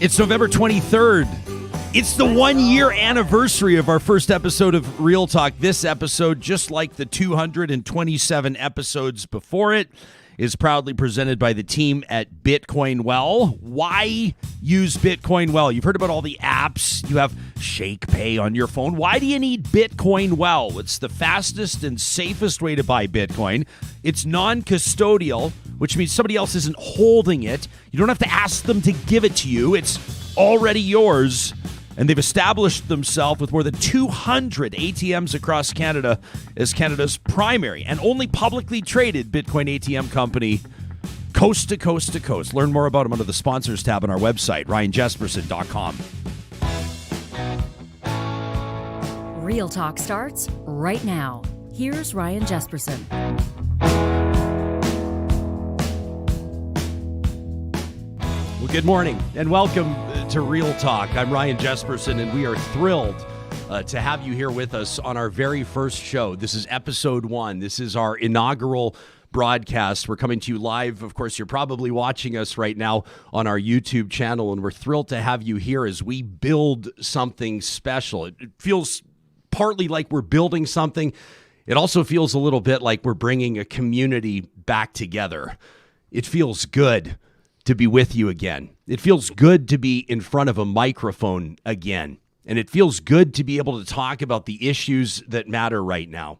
It's November 23rd. It's the 1-year anniversary of our first episode of Real Talk. This episode, just like the 227 episodes before it, is proudly presented by the team at Bitcoin. Why use Bitcoin? You've heard about all the apps. You have Shake Pay on your phone. Why do you need Bitcoin? It's the fastest and safest way to buy Bitcoin. It's non-custodial, which means somebody else isn't holding it. You don't have to ask them to give it to you. It's already yours. And they've established themselves with more than 200 ATMs across Canada as Canada's primary and only publicly traded Bitcoin ATM company, coast to coast to coast. Learn more about them under the sponsors tab on our website, ryanjesperson.com. Real Talk starts right now. Here's Ryan Jesperson. Well, good morning and welcome to Real Talk. I'm Ryan Jesperson, and we are thrilled to have you here with us on our very first show. This is episode 1. This is our inaugural broadcast. We're coming to you live. Of course, you're probably watching us right now on our YouTube channel, and we're thrilled to have you here as we build something special. It feels partly like we're building something. It also feels a little bit like we're bringing a community back together. It feels good to be with you again. It feels good to be in front of a microphone again. And it feels good to be able to talk about the issues that matter right now.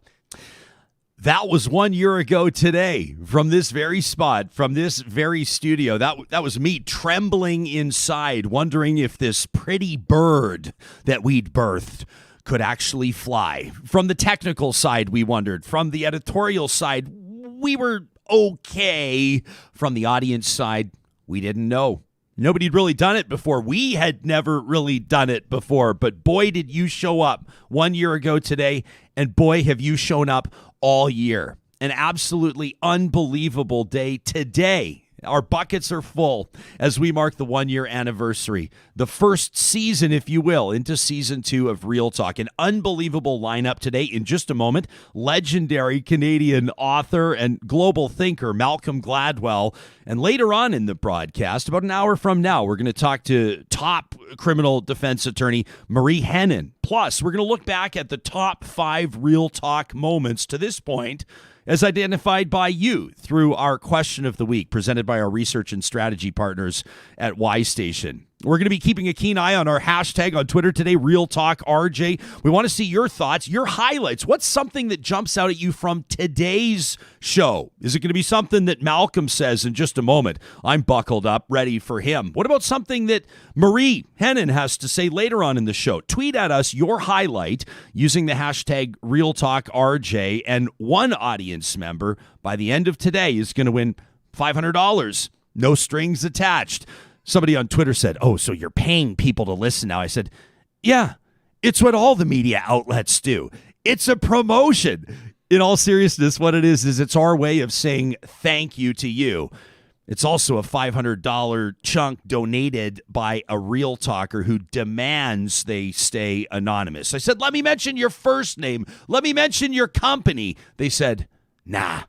That was 1 year ago today, from this very spot, from this very studio. That was me trembling inside, wondering if this pretty bird that we'd birthed could actually fly. From the technical side, we wondered. From the editorial side, we were okay. From the audience side, we didn't know. Nobody had really done it before. We had never really done it before. But boy, did you show up 1 year ago today. And boy, have you shown up all year. An absolutely unbelievable day today. Our buckets are full as we mark the 1-year anniversary. The first season, if you will, into season 2 of Real Talk. An unbelievable lineup today. In just a moment, legendary Canadian author and global thinker Malcolm Gladwell. And later on in the broadcast, about an hour from now, we're going to talk to top criminal defense attorney Marie Henein. Plus, we're going to look back at the top 5 Real Talk moments to this point, as identified by you through our question of the week presented by our research and strategy partners at Y Station. We're going to be keeping a keen eye on our hashtag on Twitter today, Real Talk RJ. We want to see your thoughts, your highlights. What's something that jumps out at you from today's show? Is it going to be something that Malcolm says in just a moment? I'm buckled up, ready for him. What about something that Marie Henein has to say later on in the show? Tweet at us your highlight using the hashtag Real Talk RJ, and one audience member by the end of today is going to win $500. No strings attached. Somebody on Twitter said, "Oh, so you're paying people to listen now?" I said, "Yeah, it's what all the media outlets do. It's a promotion." In all seriousness, what it is it's our way of saying thank you to you. It's also a $500 chunk donated by a real talker who demands they stay anonymous. I said, "Let me mention your first name. Let me mention your company." They said, "Nah,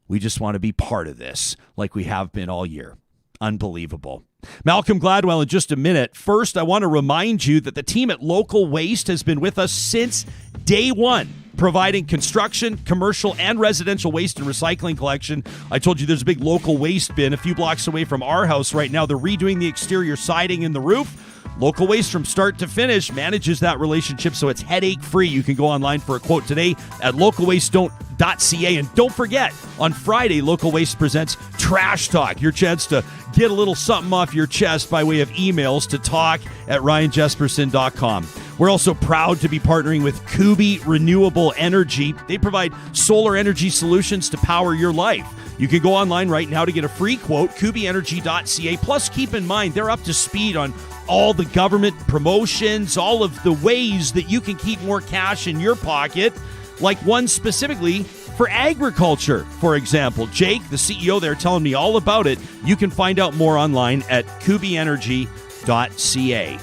we just want to be part of this like we have been all year." Unbelievable. Malcolm Gladwell in just a minute. First, I want to remind you that the team at Local Waste has been with us since day one, providing construction, commercial, and residential waste and recycling collection. I told you there's a big local waste bin a few blocks away from our house right now. They're redoing the exterior siding and the roof. Local Waste from start to finish manages that relationship so it's headache-free. You can go online for a quote today at localwaste.ca. And don't forget, on Friday, Local Waste presents Trash Talk, your chance to get a little something off your chest by way of emails to talk@ryanjesperson.com. We're also proud to be partnering with Kubi Renewable Energy. They provide solar energy solutions to power your life. You can go online right now to get a free quote, kubienergy.ca. Plus, keep in mind, they're up to speed on all the government promotions, all of the ways that you can keep more cash in your pocket, like one specifically for agriculture, for example. Jake, the CEO there, telling me all about it. You can find out more online at kubienergy.ca.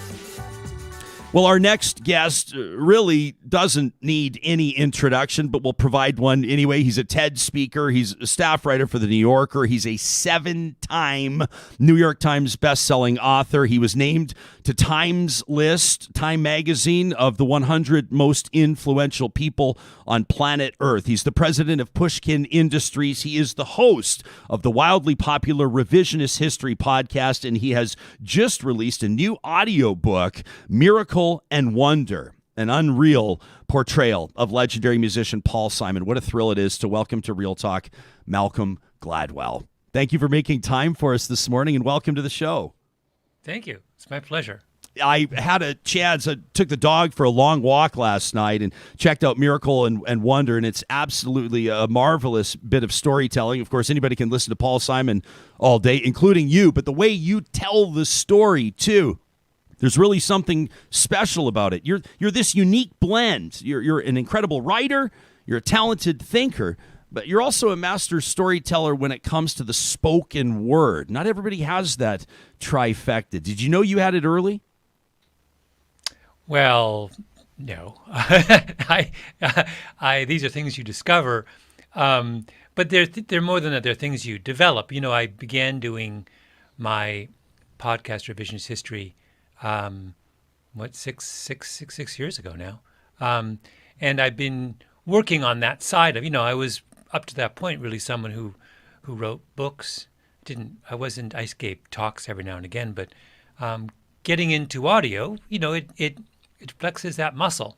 Well, our next guest really doesn't need any introduction, but we'll provide one anyway. He's a TED speaker. He's a staff writer for The New Yorker. He's a 7-time New York Times bestselling author. He was named to Time's list, Time magazine, of the 100 most influential people on planet Earth. He's the president of Pushkin Industries. He is the host of the wildly popular Revisionist History podcast, and he has just released a new audiobook, Miracle and Wonder, an unreal portrayal of legendary musician Paul Simon. What a thrill it is to welcome to Real Talk Malcolm Gladwell. Thank you for making time for us this morning, and welcome to the show. Thank you. It's my pleasure. I had a chance. I took the dog for a long walk last night and checked out Miracle and Wonder, and it's absolutely a marvelous bit of storytelling. Of course, anybody can listen to Paul Simon all day, including you, but the way you tell the story, too, there's really something special about it. You're this unique blend. You're an incredible writer, you're a talented thinker, but you're also a master storyteller when it comes to the spoken word. Not everybody has that trifecta. Did you know you had it early? Well, no. These are things you discover, but they're more than that. They're things you develop. You know, I began doing my podcast, Revisionist History, 6 years ago now, and I've been working on that side of. You know, I was up to that point really someone who wrote books. I gave talks every now and again, but getting into audio, you know, it flexes that muscle.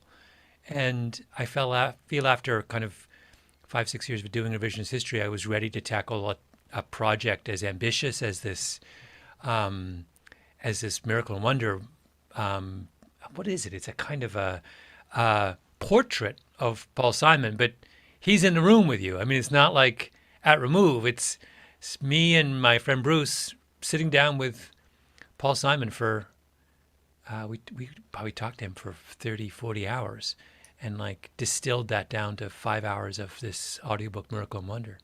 And I feel after kind of 5-6 years of doing revisionist history, I was ready to tackle a project as ambitious as this Miracle and Wonder. What is it? It's a kind of a portrait of Paul Simon, but he's in the room with you. I mean, it's not like at remove. It's me and my friend Bruce sitting down with Paul Simon for we probably talked to him for 30, 40 hours and like distilled that down to 5 hours of this audiobook, Miracle and Wonder.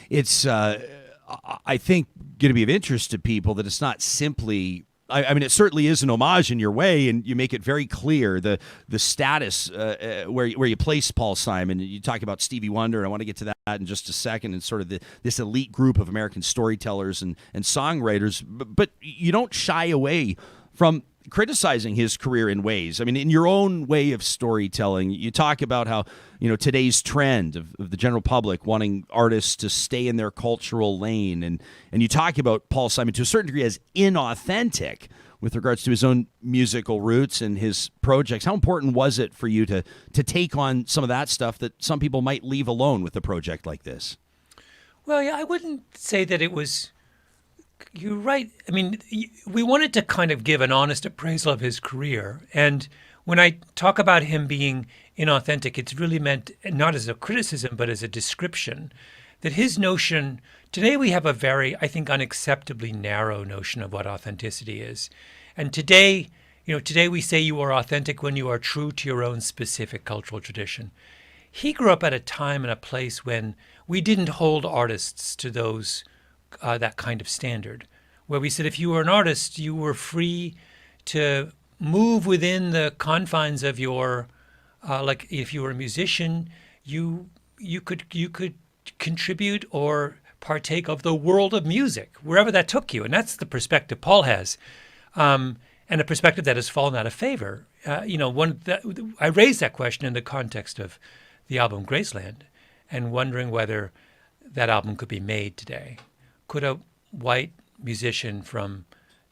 It's, I think, going to be of interest to people that it's not simply, I mean, it certainly is an homage in your way, and you make it very clear the status where you place Paul Simon. You talk about Stevie Wonder, and I want to get to that in just a second, and sort of this elite group of American storytellers and songwriters. But you don't shy away from criticizing his career in ways. I mean, in your own way of storytelling, you talk about how, you know, today's trend of the general public wanting artists to stay in their cultural lane. And you talk about Paul Simon to a certain degree as inauthentic with regards to his own musical roots and his projects. How important was it for you to take on some of that stuff that some people might leave alone with a project like this? Well, yeah, I wouldn't say that it was... You're right. I mean, we wanted to kind of give an honest appraisal of his career. And when I talk about him being inauthentic, it's really meant not as a criticism, but as a description. That his notion, today we have a very, I think, unacceptably narrow notion of what authenticity is. And today we say you are authentic when you are true to your own specific cultural tradition. He grew up at a time and a place when we didn't hold artists to those that kind of standard, where we said if you were an artist, you were free to move within the confines of your, like if you were a musician, you could contribute or partake of the world of music, wherever that took you. And that's the perspective Paul has, and a perspective that has fallen out of favor. I raised that question in the context of the album Graceland and wondering whether that album could be made today. Could a white musician from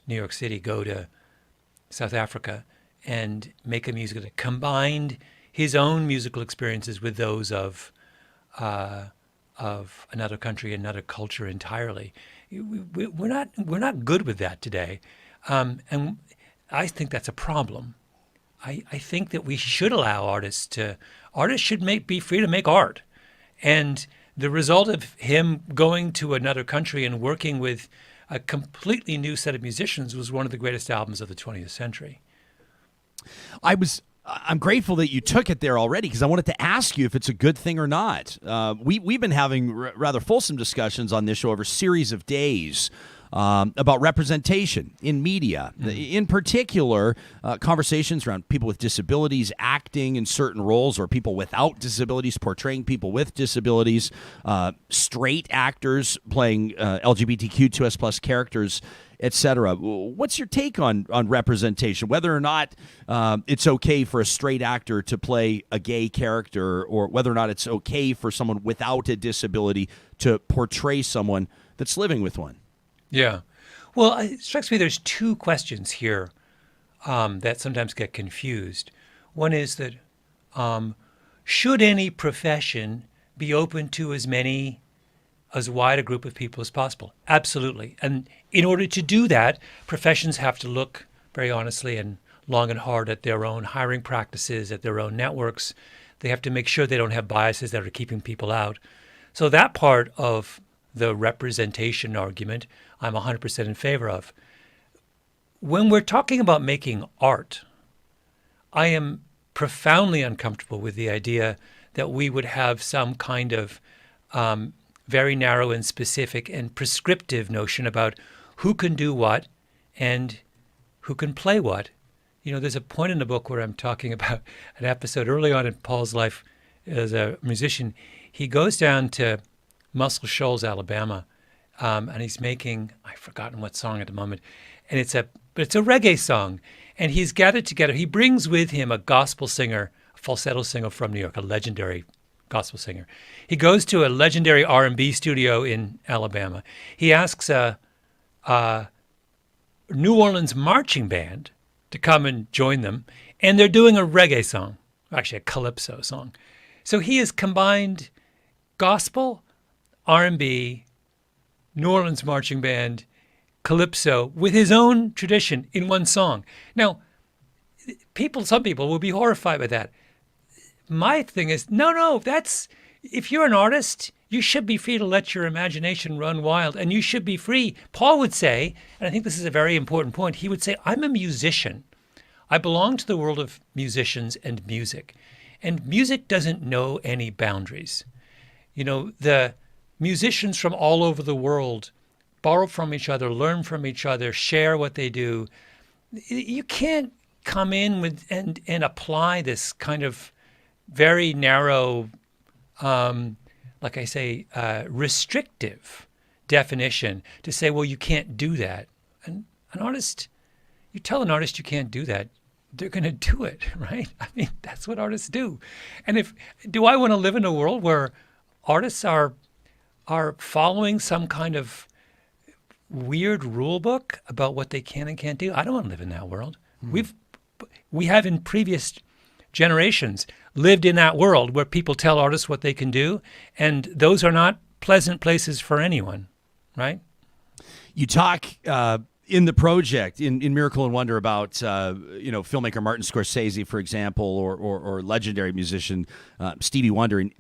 New York City go to South Africa and make a music that combined his own musical experiences with those of another country, another culture entirely? We're not good with that today, and I think that's a problem. I think that we should allow artists should be free to make art, and the result of him going to another country and working with a completely new set of musicians was one of the greatest albums of the 20th century. I'm grateful that you took it there already, because I wanted to ask you if it's a good thing or not. We've been having rather fulsome discussions on this show over a series of days about representation in media, in particular, conversations around people with disabilities acting in certain roles, or people without disabilities portraying people with disabilities, straight actors playing LGBTQ2S plus characters, etc. What's your take on representation, whether or not it's okay for a straight actor to play a gay character, or whether or not it's okay for someone without a disability to portray someone that's living with one? Yeah. Well, it strikes me there's two questions here that sometimes get confused. One is that should any profession be open to as wide a group of people as possible? Absolutely. And in order to do that, professions have to look very honestly and long and hard at their own hiring practices, at their own networks. They have to make sure they don't have biases that are keeping people out. So that part of the representation argument, I'm 100% in favor of. When we're talking about making art, I am profoundly uncomfortable with the idea that we would have some kind of very narrow and specific and prescriptive notion about who can do what and who can play what. You know, there's a point in the book where I'm talking about an episode early on in Paul's life as a musician. He goes down to Muscle Shoals, Alabama, and he's making, I've forgotten what song at the moment, and it's a reggae song. And he's gathered together. He brings with him a gospel singer, a falsetto singer from New York, a legendary gospel singer. He goes to a legendary R&B studio in Alabama. He asks a New Orleans marching band to come and join them, and they're doing a reggae song, actually a calypso song. So he has combined gospel, R&B, New Orleans marching band, calypso with his own tradition in one song. Now, some people will be horrified by that. My thing is, no, if you're an artist, you should be free to let your imagination run wild, and you should be free. Paul would say, and I think this is a very important point, he would say, I'm a musician. I belong to the world of musicians and music. And music doesn't know any boundaries. You know, the musicians from all over the world borrow from each other, learn from each other, share what they do. You can't come in with and apply this kind of very narrow, like I say, restrictive definition to say, well, you can't do that. And an artist, you tell an artist you can't do that, they're going to do it, right? I mean, that's what artists do. And do I want to live in a world where artists are following some kind of weird rule book about what they can and can't do? I don't want to live in that world. We have in previous generations lived in that world where people tell artists what they can do, and those are not pleasant places for anyone, right? You talk in the project, in Miracle and Wonder, about filmmaker Martin Scorsese, for example, or legendary musician Stevie Wonder, and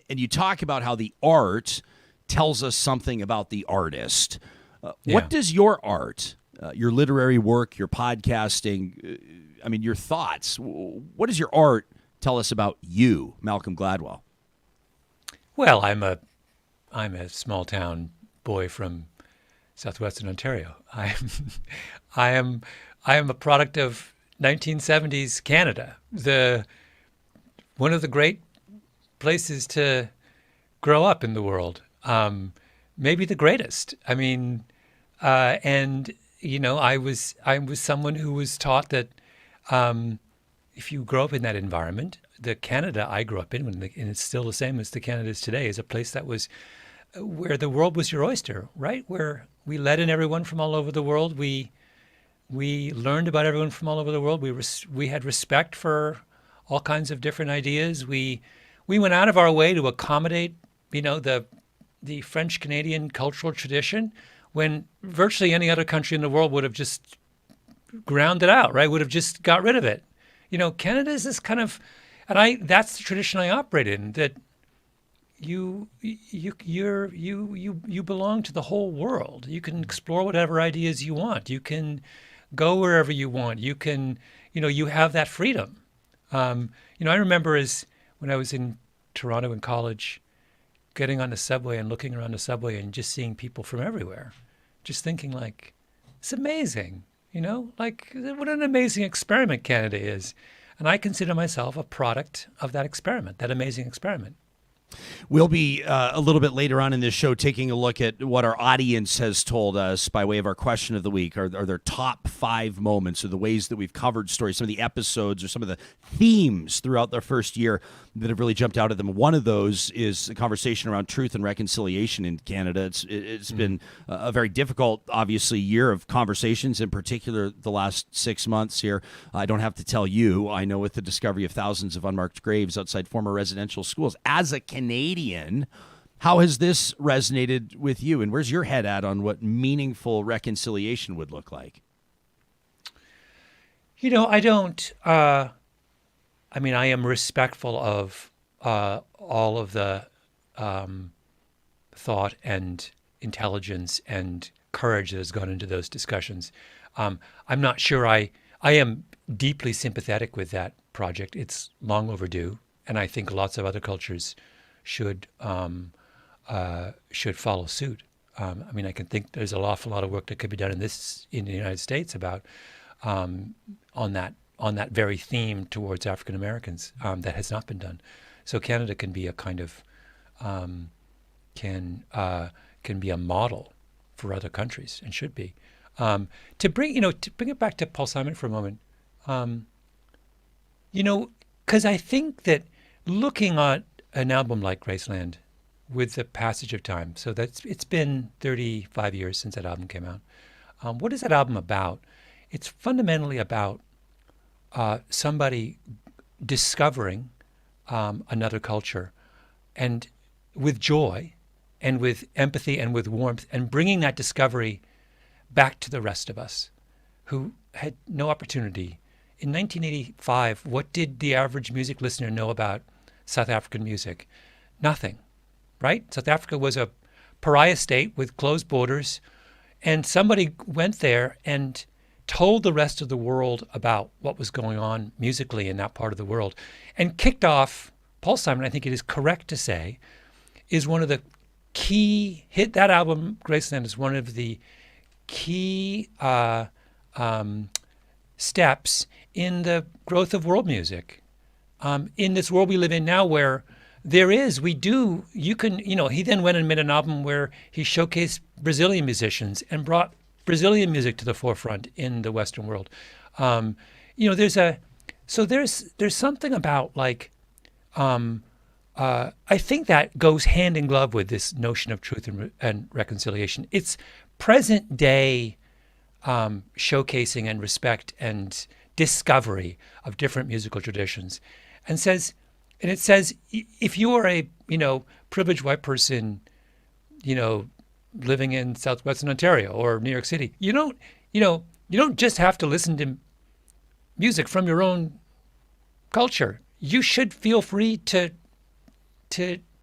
you talk about how the art tells us something about the artist. What does your art, your literary work, your podcasting, your thoughts, what does your art tell us about you, Malcolm Gladwell? Well, I'm a small town boy from southwestern Ontario. I am a product of 1970s Canada, one of the great places to grow up in the world, maybe the greatest. I was someone who was taught that if you grow up in that environment, the Canada I grew up in, and it's still the same as the Canada is today, is a place that was where the world was your oyster, right? Where we let in everyone from all over the world. We learned about everyone from all over the world. We had respect for all kinds of different ideas. We went out of our way to accommodate, the French Canadian cultural tradition, when virtually any other country in the world would have just ground it out, right? Would have just got rid of it. Canada is this kind of, and that's the tradition I operate in, that you belong to the whole world. You can explore whatever ideas you want. You can go wherever you want. You can, you have that freedom. I remember when I was in Toronto in college, getting on the subway and looking around the subway and just seeing people from everywhere. just thinking like, it's amazing, like what an amazing experiment Canada is. And I consider myself a product of that experiment, that amazing experiment. We'll be a little bit later on in this show taking a look at what our audience has told us by way of our question of the week. Are their top 5 moments or the ways that we've covered stories, some of the episodes or some of the themes throughout their first year that have really jumped out at them. One of those is a conversation around truth and reconciliation in Canada. It's been a very difficult, obviously, year of conversations, in particular the last 6 months here. I don't have to tell you, I know with the discovery of thousands of unmarked graves outside former residential schools. As a Canadian, how has this resonated with you, and where's your head at on what meaningful reconciliation would look like? I don't. I am respectful of all of the thought and intelligence and courage that has gone into those discussions. I'm not sure I am deeply sympathetic with that project. It's long overdue, and I think lots of other cultures should follow suit. I can think there's an awful lot of work that could be done in the United States about on that very theme towards African Americans that has not been done. So Canada can be a kind of can be a model for other countries and should be. To bring it back to Paul Simon for a moment, because I think that looking at an album like Graceland with the passage of time, so it's been 35 years since that album came out. What is that album about? It's fundamentally about somebody discovering another culture, and with joy, and with empathy, and with warmth, and bringing that discovery back to the rest of us, who had no opportunity. In 1985, what did the average music listener know about South African music? Nothing, right? South Africa was a pariah state with closed borders, and somebody went there and told the rest of the world about what was going on musically in that part of the world, and kicked off. Paul Simon, I think it is correct to say, is one of the key hit. That album, Graceland, is one of the key steps in the growth of world music. In this world we live in now, where he then went and made an album where he showcased Brazilian musicians and brought Brazilian music to the forefront in the Western world. There's something about like, I think that goes hand in glove with this notion of truth and reconciliation. It's present day showcasing and respect and discovery of different musical traditions, and it says if you are a privileged white person, living in southwestern Ontario or New York City, you don't just have to listen to music from your own culture. You should feel free to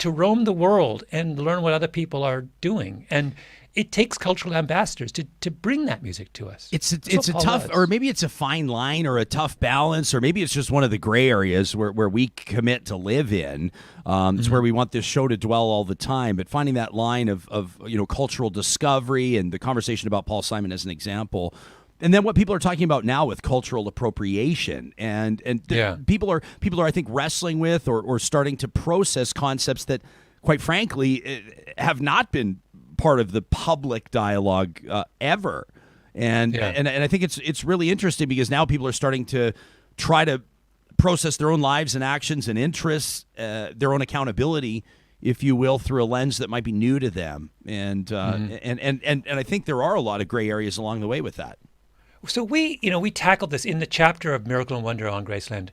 roam the world and learn what other people are doing. And it takes cultural ambassadors to bring that music to us. It's a tough, or maybe it's a fine line or a tough balance, or maybe it's just one of the gray areas where we commit to live in. It's where we want this show to dwell all the time. But finding that line of cultural discovery, and the conversation about Paul Simon as an example, and then what people are talking about now with cultural appropriation, and people are I think wrestling with or starting to process concepts that, quite frankly, have not been part of the public dialogue ever, and I think it's really interesting because now people are starting to try to process their own lives and actions and interests, their own accountability, if you will, through a lens that might be new to them, and I think there are a lot of gray areas along the way with that. So we tackled this in the chapter of Miracle and Wonder on Graceland.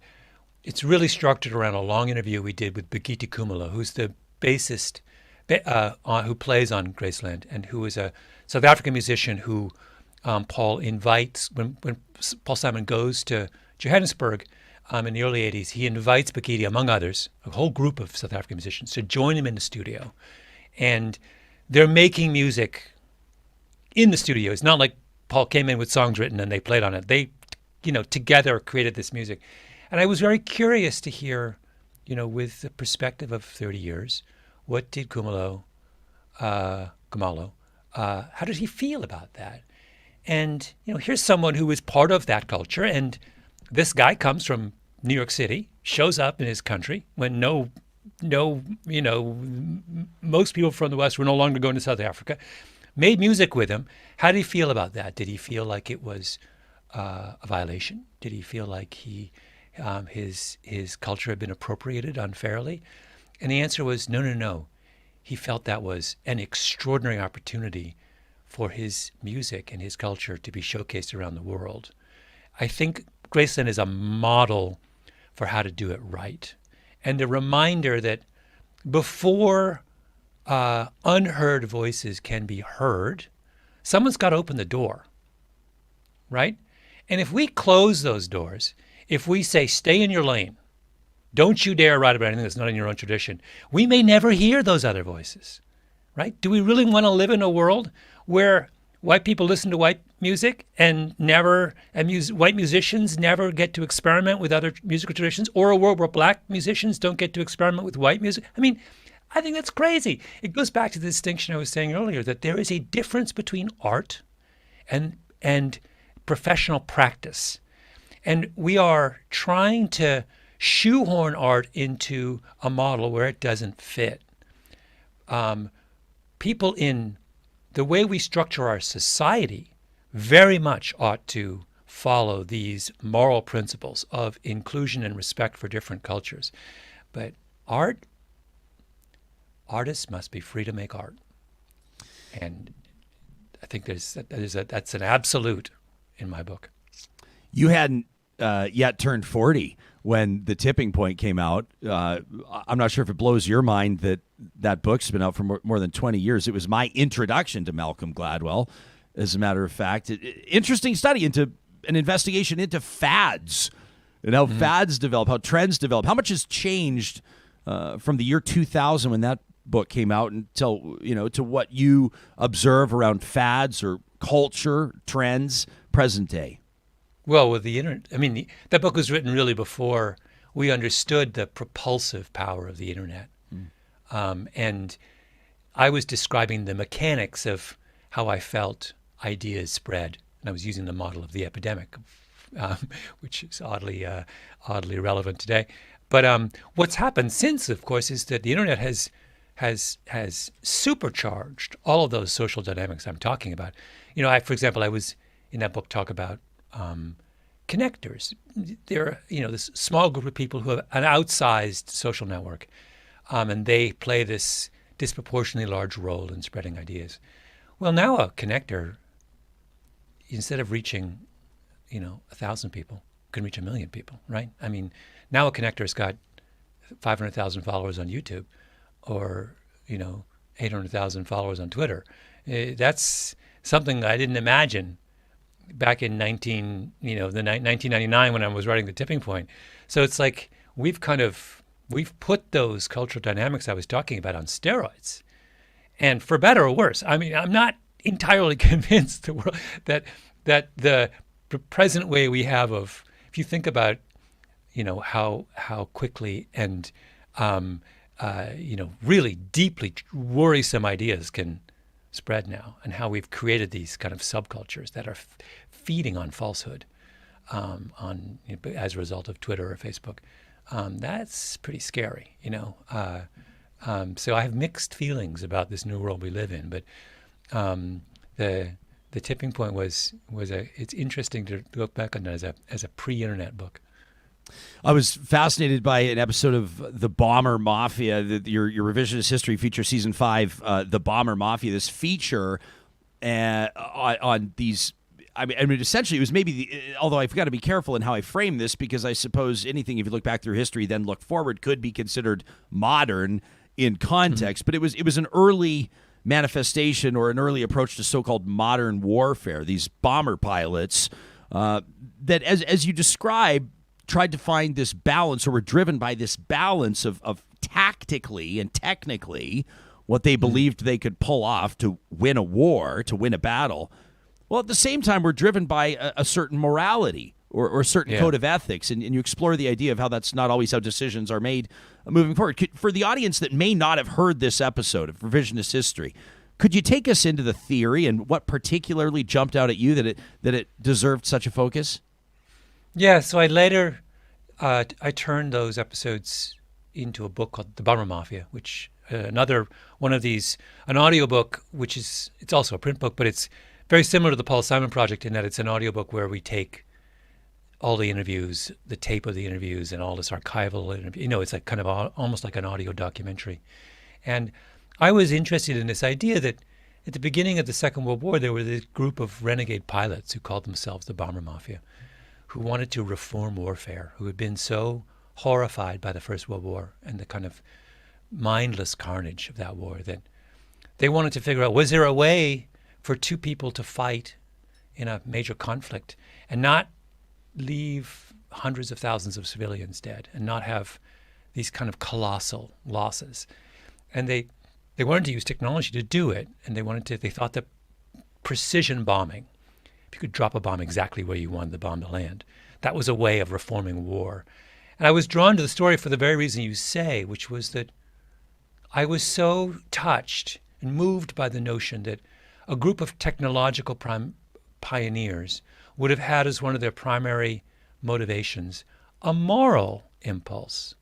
It's really structured around a long interview we did with Bhagiti Kumalo, who's the bassist who plays on Graceland, and who is a South African musician who Paul invites when Paul Simon goes to Johannesburg in the early 80s. He invites Bhagiti, among others, a whole group of South African musicians, to join him in the studio. And they're making music in the studio. It's not like Paul came in with songs written and they played on it. They, together created this music. And I was very curious to hear, with the perspective of 30 years, what did Kumalo how did he feel about that? And, here's someone who is part of that culture. And this guy comes from New York City, shows up in his country when most people from the West were no longer going to South Africa, made music with him. How did he feel about that? Did he feel like it was a violation? Did he feel like his culture had been appropriated unfairly? And the answer was no. He felt that was an extraordinary opportunity for his music and his culture to be showcased around the world. I think Graceland is a model for how to do it right. And a reminder that before unheard voices can be heard, someone's got to open the door, right? And if we close those doors, if we say, stay in your lane, don't you dare write about anything that's not in your own tradition, we may never hear those other voices, right? Do we really want to live in a world where white people listen to white music and white musicians never get to experiment with other musical traditions, or a world where black musicians don't get to experiment with white music? I mean, I think that's crazy. It goes back to the distinction I was saying earlier, that there is a difference between art and professional practice. And we are trying to shoehorn art into a model where it doesn't fit. People in the way we structure our society very much ought to follow these moral principles of inclusion and respect for different cultures. But artists must be free to make art. And I think that's an absolute in my book. You hadn't yet turned 40 when The Tipping Point came out. I'm not sure if it blows your mind that book's been out for more than 20 years. It was my introduction to Malcolm Gladwell, as a matter of fact. Interesting study into an investigation into fads and how fads develop, how trends develop, how much has changed from the year 2000 when that book came out until, to what you observe around fads or culture, trends, present day. Well, with the internet, that book was written really before we understood the propulsive power of the internet. And I was describing the mechanics of how I felt ideas spread. And I was using the model of the epidemic, which is oddly relevant today. But what's happened since, of course, is that the internet has supercharged all of those social dynamics I'm talking about. For example, I was in that book talk about connectors. They're this small group of people who have an outsized social network, and they play this disproportionately large role in spreading ideas. Well, now a connector, instead of reaching 1,000 people, can reach 1 million people, right? Now a connector's got 500,000 followers on YouTube, or 800,000 followers on Twitter. That's something I didn't imagine back in 1999 when I was writing The Tipping Point. So it's like we've put those cultural dynamics I was talking about on steroids, and for better or worse. I'm not entirely convinced that the present way we have of, if you think about how quickly and really deeply worrisome ideas can spread now, and how we've created these kind of subcultures that are feeding on falsehood as a result of Twitter or Facebook. That's pretty scary, So I have mixed feelings about this new world we live in. But the Tipping Point was it's interesting to look back on it as a pre-internet book. I was fascinated by an episode of The Bomber Mafia. Your Revisionist History feature, season 5, The Bomber Mafia. This feature on these. Essentially, it was although I've got to be careful in how I frame this, because I suppose anything, if you look back through history, then look forward, could be considered modern in context. But it was an early manifestation or an early approach to so-called modern warfare. These bomber pilots that, as you describe, tried to find this balance, or were driven by this balance of tactically and technically what they believed they could pull off to win a war, to win a battle. Well, at the same time, we're driven by a certain morality or a certain code of ethics, and you explore the idea of how that's not always how decisions are made moving forward. For the audience that may not have heard this episode of Revisionist History, Could you take us into the theory and what particularly jumped out at you that it deserved such a focus? Yeah, so I later I turned those episodes into a book called The Bomber Mafia, which another one of these, an audiobook, which is, it's also a print book, but it's very similar to the Paul Simon Project in that it's an audiobook where we take all the interviews, the tape of the interviews, and all this archival interview. You know, it's like kind of almost like an audio documentary. And I was interested in this idea that at the beginning of the Second World War, there was this group of renegade pilots who called themselves the Bomber Mafia, who wanted to reform warfare, who had been so horrified by the First World War and the kind of mindless carnage of that war that they wanted to figure out, was there a way for two people to fight in a major conflict and not leave hundreds of thousands of civilians dead and not have these kind of colossal losses? And they wanted to use technology to do it, and they thought that precision bombing, if you could drop a bomb exactly where you wanted the bomb to land, that was a way of reforming war. And I was drawn to the story for the very reason you say, which was that I was so touched and moved by the notion that a group of technological pioneers would have had as one of their primary motivations a moral impulse.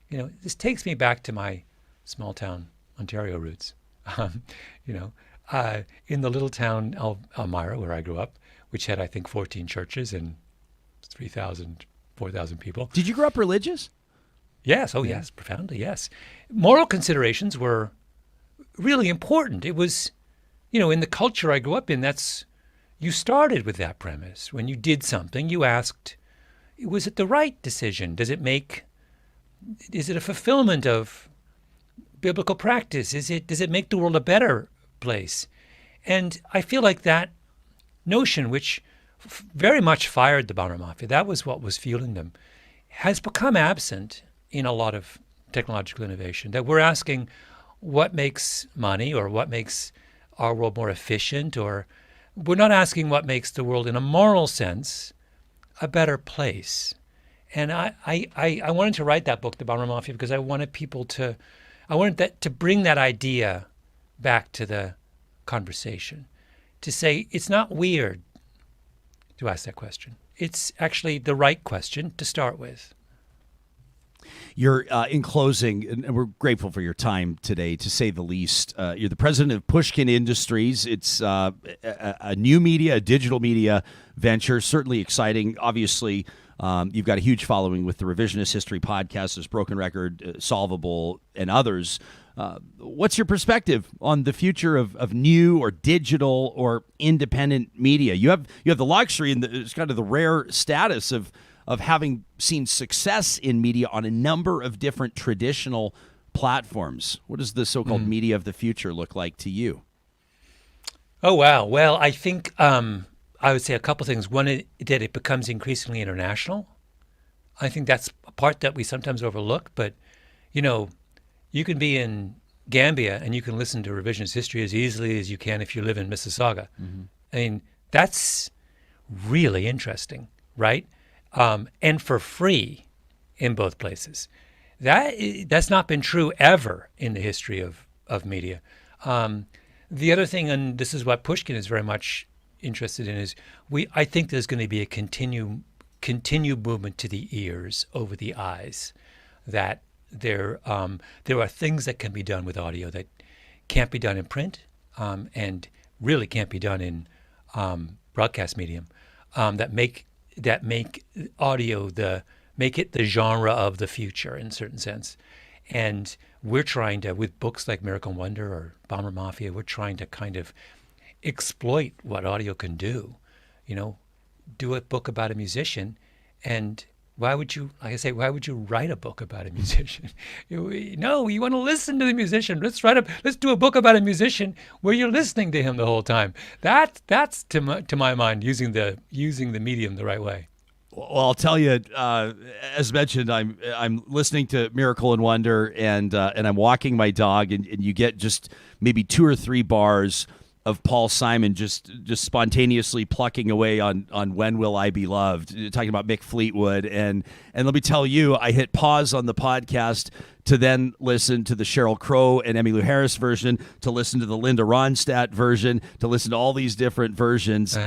You know, this takes me back to my small town Ontario roots. In the little town Elmira, where I grew up, which had, I think, 14 churches and 3,000, 4,000 people. Did you grow up religious? Yes. Oh, yeah. Yes. Profoundly, yes. Moral considerations were really important. It was, in the culture I grew up in, you started with that premise. When you did something, you asked, was it the right decision? Is it a fulfillment of biblical practice? Does it make the world a better place? And I feel like that notion, which very much fired the Bomber Mafia, that was what was fueling them, has become absent in a lot of technological innovation. That we're asking what makes money or what makes our world more efficient, or we're not asking what makes the world in a moral sense a better place. And I wanted to write that book, The Bomber Mafia, because I wanted to bring that idea back to the conversation, to say it's not weird to ask that question. It's actually the right question to start with. You're, in closing, and we're grateful for your time today, to say the least. You're the president of Pushkin Industries. It's a new media, a digital media venture, certainly exciting. Obviously, you've got a huge following with the Revisionist History podcast, there's Broken Record, Solvable, and others. What's your perspective on the future of new or digital or independent media? You have the luxury and it's kind of the rare status of having seen success in media on a number of different traditional platforms. What does the so-called media of the future look like to you? Oh, wow. Well, I think I would say a couple things. One, that it becomes increasingly international. I think that's a part that we sometimes overlook. But, you can be in Gambia and you can listen to Revisionist History as easily as you can if you live in Mississauga. Mm-hmm. I mean, that's really interesting, right? And for free in both places. That's not been true ever in the history of media. The other thing, and this is what Pushkin is very much interested in, is I think there's going to be a continued movement to the ears over the eyes. That there are things that can be done with audio that can't be done in print, and really can't be done in broadcast medium, that make audio make it the genre of the future in a certain sense. And we're trying to, with books like Miracle and Wonder or Bomber Mafia, we're trying to kind of exploit what audio can do. Do a book about a musician, and why would you write a book about a musician? No, you want to listen to the musician. Let's do a book about a musician where you're listening to him the whole time. That's to my mind using the medium the right way. Well, I'll tell you, as mentioned, I'm listening to Miracle and Wonder, and I'm walking my dog, and you get just maybe 2 or 3 bars of Paul Simon just spontaneously plucking away on When Will I Be Loved, talking about Mick Fleetwood. And let me tell you, I hit pause on the podcast to then listen to the Sheryl Crow and Emmylou Harris version, to listen to the Linda Ronstadt version, to listen to all these different versions.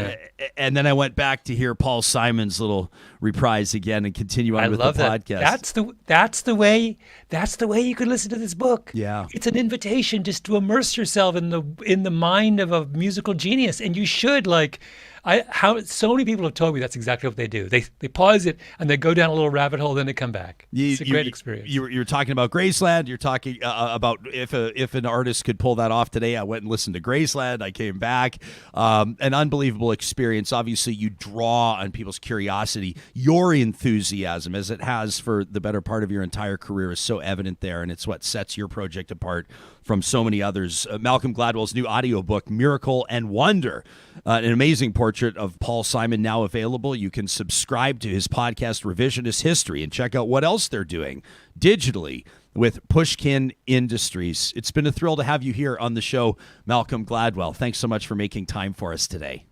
And then I went back to hear Paul Simon's little reprise again and continue on with the podcast. That's the way you could listen to this book. Yeah. It's an invitation just to immerse yourself in the mind of a musical genius. And you should, so many people have told me that's exactly what they do. They pause it and they go down a little rabbit hole, then they come back. It's a great experience. You're talking about Graceland. You're talking about if an artist could pull that off today. I went and listened to Graceland. I came back. An unbelievable experience. Obviously, you draw on people's curiosity. Your enthusiasm, as it has for the better part of your entire career, is so evident there, and it's what sets your project apart from so many others. Malcolm Gladwell's new audiobook, Miracle and Wonder, an amazing portrait of Paul Simon, now available. You can subscribe to his podcast, Revisionist History, and check out what else they're doing digitally with Pushkin Industries. It's been a thrill to have you here on the show, Malcolm Gladwell. Thanks so much for making time for us today.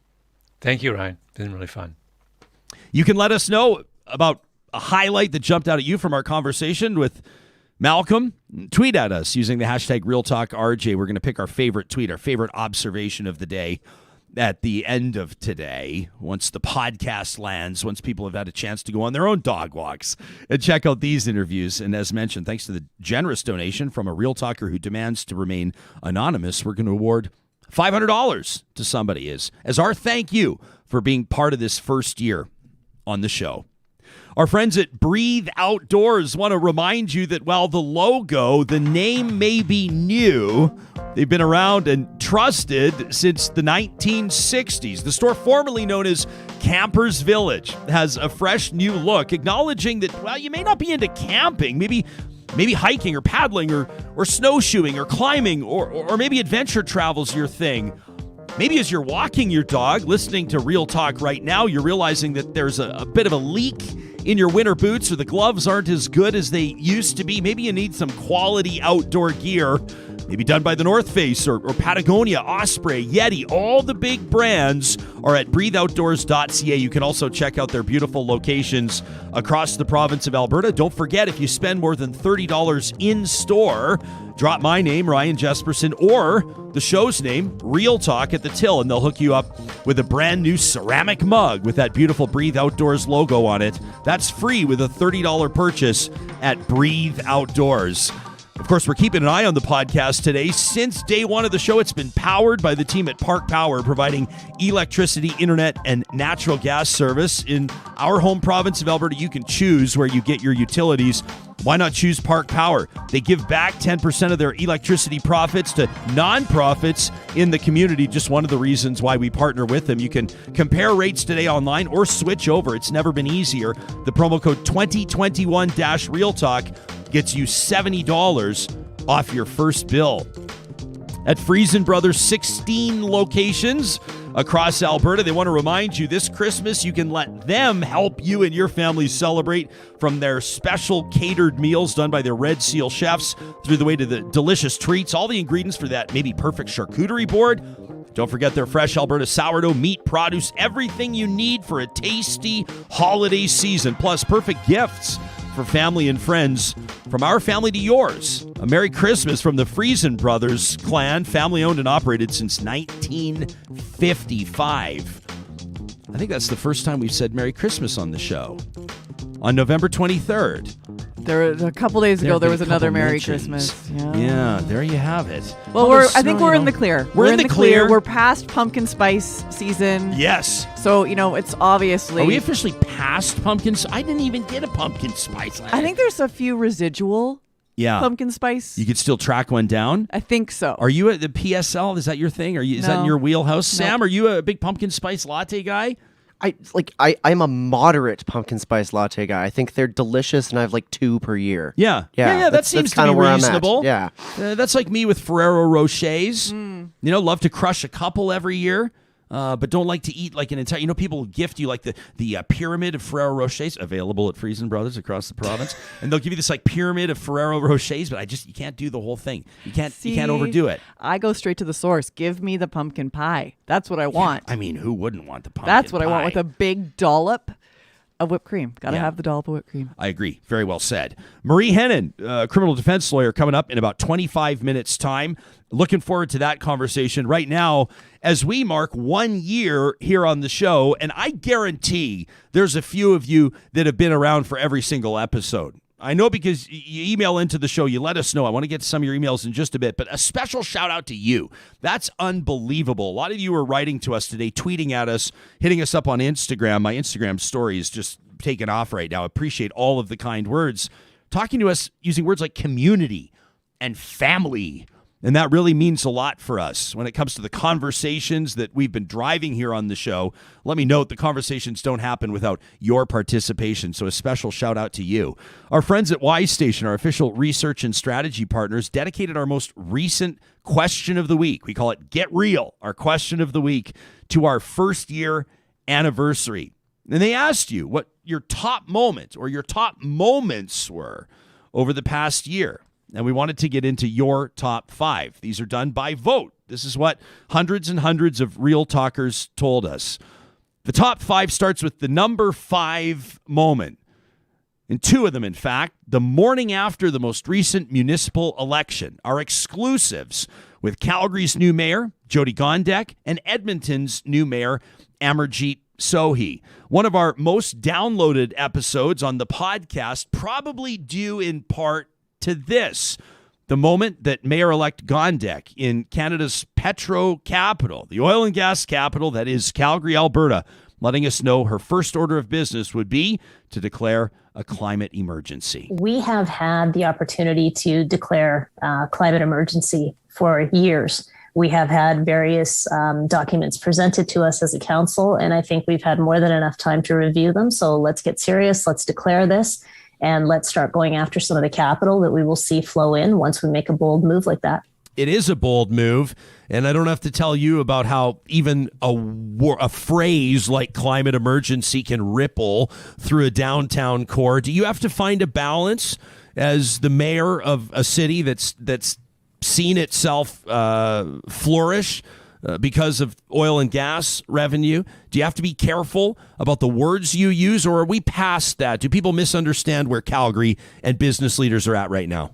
Thank you, Ryan. It's been really fun. You can let us know about a highlight that jumped out at you from our conversation with Malcolm. Tweet at us using the hashtag RealTalkRJ. We're going to pick our favorite tweet, our favorite observation of the day at the end of today, once the podcast lands, once people have had a chance to go on their own dog walks and check out these interviews. And as mentioned, thanks to the generous donation from a Real Talker who demands to remain anonymous, we're going to award $500 to somebody as our thank you for being part of this first year on the show. Our friends at Breathe Outdoors want to remind you that while the logo, the name may be new, they've been around and trusted since the 1960s. The store formerly known as Campers Village has a fresh new look, acknowledging that, well, you may not be into camping, maybe hiking or paddling or snowshoeing or climbing or maybe adventure travel's your thing. Maybe as you're walking your dog, listening to Real Talk right now, you're realizing that there's a bit of a leak in your winter boots or the gloves aren't as good as they used to be. Maybe you need some quality outdoor gear, maybe done by the North Face or Patagonia, Osprey, Yeti. All the big brands are at breatheoutdoors.ca. You can also check out their beautiful locations across the province of Alberta. Don't forget, if you spend more than $30 in store, drop my name, Ryan Jesperson, or the show's name, Real Talk, at the till, and they'll hook you up with a brand new ceramic mug with that beautiful Breathe Outdoors logo on it. That's free with a $30 purchase at Breathe Outdoors. Of course, we're keeping an eye on the podcast today. Since day one of the show, it's been powered by the team at Park Power, providing electricity, internet, and natural gas service. In our home province of Alberta, you can choose where you get your utilities. Why not choose Park Power? They give back 10% of their electricity profits to nonprofits in the community. Just one of the reasons why we partner with them. You can compare rates today online or switch over. It's never been easier. The promo code 2021-RealTalk gets you $70 off your first bill. At Friesen Brothers, 16 locations across Alberta. They want to remind you this Christmas you can let them help you and your family celebrate, from their special catered meals done by their Red Seal chefs through the way to the delicious treats, all the ingredients for that maybe perfect charcuterie board. Don't forget their fresh Alberta sourdough, meat, produce, everything you need for a tasty holiday season, plus perfect gifts for family and friends. From our family to yours, a Merry Christmas from the Friesen Brothers clan, family owned and operated since 1955. I think that's the first time we've said Merry Christmas on the show. On November 23rd. There was a couple days ago. There was another Merry Christmas. Yeah, there you have it. Well, I think we're in the clear. We're in the clear. We're past pumpkin spice season. Yes. So it's obviously. Are we officially past pumpkin? I didn't even get a pumpkin spice. I think there's a few residual. Yeah. Pumpkin spice. You could still track one down? I think so. Are you at the PSL? Is that your thing? Is that in your wheelhouse? No. Sam, are you a big pumpkin spice latte guy? I'm a moderate pumpkin spice latte guy. I think they're delicious, and I have 2 per year. Yeah. That seems to be reasonable. Yeah. That's like me with Ferrero Rochers. Love to crush a couple every year. But don't like to eat an entire. People gift you the pyramid of Ferrero Rochers, available at Friesen Brothers across the province, and they'll give you this pyramid of Ferrero Rochers. But you can't do the whole thing. You can't overdo it. I go straight to the source. Give me the pumpkin pie. That's what I want. Yeah, who wouldn't want the pumpkin? That's what pie? I want, with a big dollop of whipped cream. Got to Yeah. have the dollop of whipped cream. I agree. Very well said. Marie Henein, criminal defense lawyer, coming up in about 25 minutes' time. Looking forward to that conversation right now as we mark 1 year here on the show. And I guarantee there's a few of you that have been around for every single episode. I know because you email into the show, you let us know. I want to get to some of your emails in just a bit, but a special shout out to you. That's unbelievable. A lot of you are writing to us today, tweeting at us, hitting us up on Instagram. My Instagram story is just taken off right now. I appreciate all of the kind words. Talking to us using words like community and family. And that really means a lot for us when it comes to the conversations that we've been driving here on the show. Let me note the conversations don't happen without your participation, so a special shout out to you. Our friends at Y Station, our official research and strategy partners, dedicated our most recent question of the week. We call it Get Real, our question of the week, to our first year anniversary. And they asked you what your top moment or your top moments were over the past year. And we wanted to get into your top 5. These are done by vote. This is what hundreds and hundreds of Real Talkers told us. The top 5 starts with the number 5 moment. And 2 of them, in fact, the morning after the most recent municipal election, are exclusives with Calgary's new mayor, Jyoti Gondek, and Edmonton's new mayor, Amarjeet Sohi. One of our most downloaded episodes on the podcast, probably due in part to this, the moment that Mayor-elect Gondek in Canada's petro capital, the oil and gas capital that is Calgary, Alberta, letting us know her first order of business would be to declare a climate emergency. We have had the opportunity to declare climate emergency for years. We have had various documents presented to us as a council, and I think we've had more than enough time to review them. So let's get serious. Let's declare this. And let's start going after some of the capital that we will see flow in once we make a bold move like that. It is a bold move, and I don't have to tell you about how even a phrase like climate emergency can ripple through a downtown core. Do you have to find a balance as the mayor of a city that's seen itself flourish because of oil and gas revenue? Do you have to be careful about the words you use, or are we past that? Do people misunderstand where Calgary and business leaders are at right now?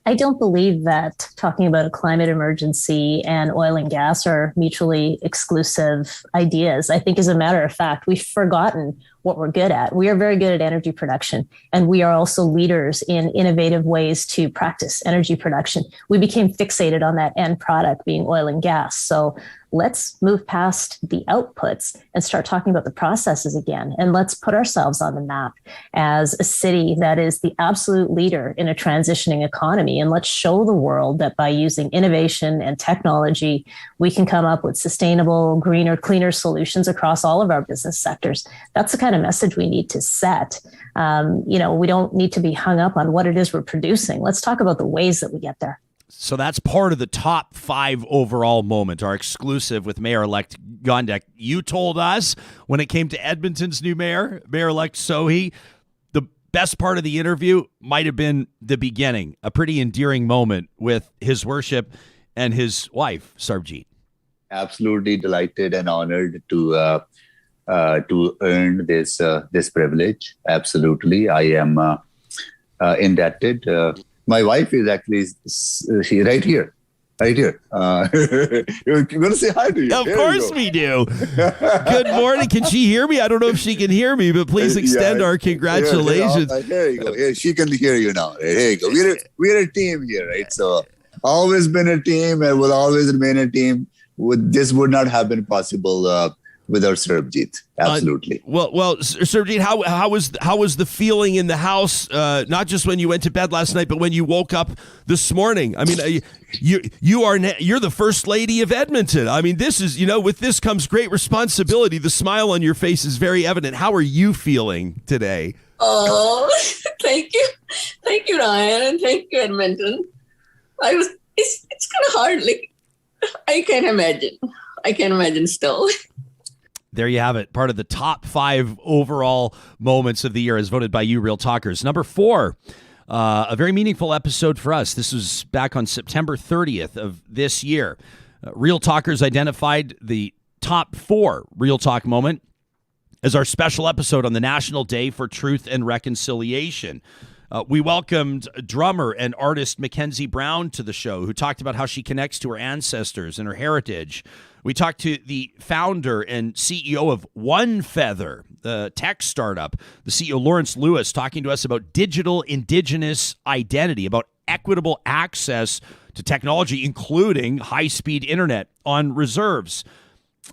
I don't believe that talking about a climate emergency and oil and gas are mutually exclusive ideas. I think, as a matter of fact, we've forgotten what we're good at. We are very good at energy production, and we are also leaders in innovative ways to practice energy production. We became fixated on that end product being oil and gas. So let's move past the outputs and start talking about the processes again. And let's put ourselves on the map as a city that is the absolute leader in a transitioning economy. And let's show the world that by using innovation and technology, we can come up with sustainable, greener, cleaner solutions across all of our business sectors. That's the kind of message we need to set. We don't need to be hung up on what it is we're producing. Let's talk about the ways that we get there. So that's part of the top 5 overall moment, our exclusive with Mayor-elect Gondek. You told us when it came to Edmonton's new mayor, Mayor-elect Sohi, the best part of the interview might have been the beginning, a pretty endearing moment with his worship and his wife, Sarbjeet. Absolutely delighted and honored to earn this privilege. Absolutely, I am indebted. My wife is actually she right here. You're going to say hi to you. Of course we do. Good morning. Can she hear me? I don't know if she can hear me, but please extend our congratulations. Here you go. Here, she can hear you now. Here you go. We're a team here, right? So always been a team and will always remain a team. This would not have been possible without Sarbjeet. Absolutely. Well, Sarbjeet, how was the feeling in the house? Not just when you went to bed last night, but when you woke up this morning. I mean, you're the first lady of Edmonton. I mean, this is, with this comes great responsibility. The smile on your face is very evident. How are you feeling today? Oh, thank you, Ryan, and thank you, Edmonton. It's kind of hard. Like, I can't imagine still. There you have it. Part of the top 5 overall moments of the year as voted by you, Real Talkers. Number 4, a very meaningful episode for us. This was back on September 30th of this year. Real Talkers identified the top 4 Real Talk moment as our special episode on the National Day for Truth and Reconciliation. We welcomed drummer and artist Mackenzie Brown to the show, who talked about how she connects to her ancestors and her heritage. We talked to the founder and CEO of One Feather, the tech startup, the CEO Lawrence Lewis, talking to us about digital indigenous identity, about equitable access to technology, including high-speed internet on reserves.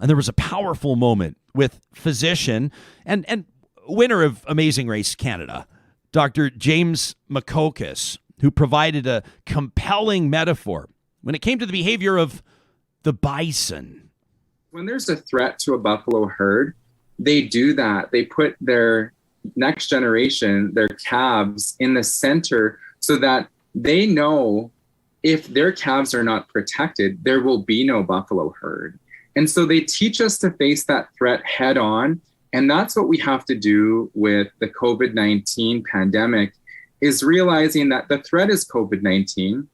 And there was a powerful moment with physician and winner of Amazing Race Canada, Dr. James Makokis, who provided a compelling metaphor when it came to the behavior of the bison. When there's a threat to a buffalo herd, they do that. They put their next generation, their calves, in the center so that they know if their calves are not protected, there will be no buffalo herd. And so they teach us to face that threat head on. And that's what we have to do with the COVID-19 pandemic, is realizing that the threat is COVID-19.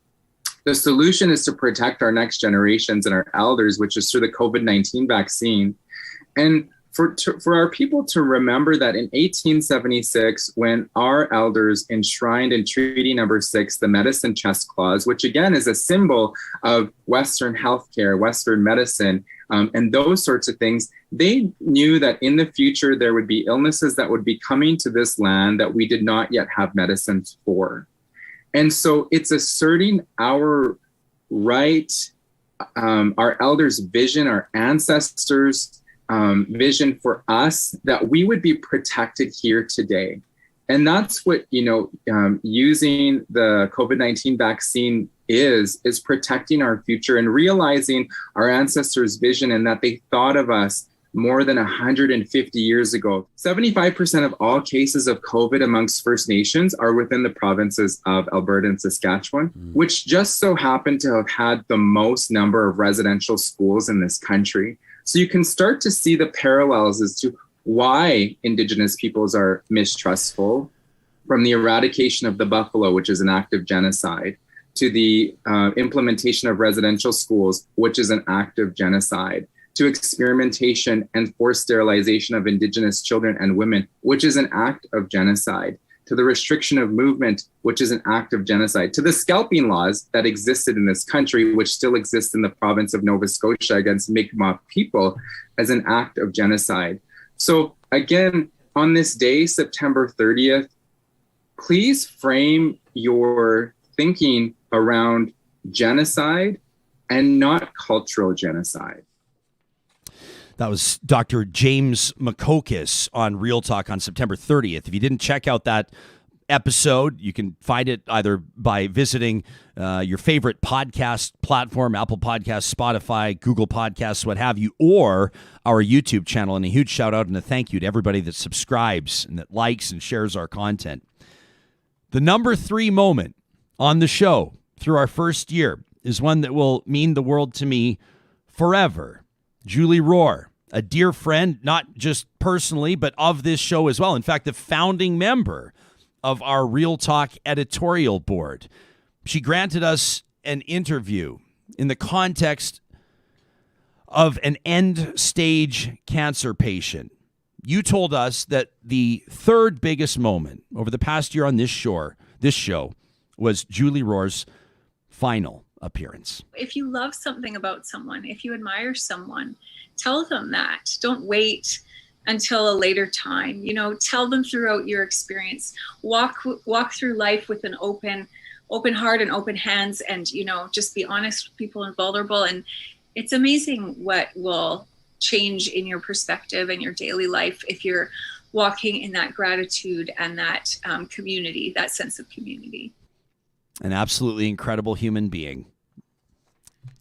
The solution is to protect our next generations and our elders, which is through the COVID-19 vaccine. And for our people to remember that in 1876, when our elders enshrined in Treaty Number 6, the Medicine Chest Clause, which again is a symbol of Western healthcare, Western medicine, and those sorts of things, they knew that in the future there would be illnesses that would be coming to this land that we did not yet have medicines for. And so it's asserting our right, our elders' vision, our ancestors' vision for us, that we would be protected here today. And that's what, using the COVID-19 vaccine is protecting our future and realizing our ancestors' vision and that they thought of us more than 150 years ago. 75% of all cases of COVID amongst First Nations are within the provinces of Alberta and Saskatchewan, which just so happen to have had the most number of residential schools in this country. So you can start to see the parallels as to why Indigenous peoples are mistrustful, from the eradication of the buffalo, which is an act of genocide, to the implementation of residential schools, which is an act of genocide, to experimentation and forced sterilization of Indigenous children and women, which is an act of genocide, to the restriction of movement, which is an act of genocide, to the scalping laws that existed in this country, which still exist in the province of Nova Scotia against Mi'kmaq people, as an act of genocide. So again, on this day, September 30th, please frame your thinking around genocide and not cultural genocide. That was Dr. James Makokis on Real Talk on September 30th. If you didn't check out that episode, you can find it either by visiting your favorite podcast platform, Apple Podcasts, Spotify, Google Podcasts, what have you, or our YouTube channel. And a huge shout out and a thank you to everybody that subscribes and that likes and shares our content. The number 3 moment on the show through our first year is one that will mean the world to me forever. Julie Rohr, a dear friend, not just personally, but of this show as well. In fact, the founding member of our Real Talk editorial board. She granted us an interview in the context of an end-stage cancer patient. You told us that the third biggest moment over the past year on this show was Julie Rohr's final appearance. If you love something about someone, if you admire someone, tell them that. Don't wait until a later time. Tell them throughout your experience. Walk through life with an open heart and open hands, and just be honest with people and vulnerable. And it's amazing what will change in your perspective and your daily life if you're walking in that gratitude and that community, that sense of community. An absolutely incredible human being.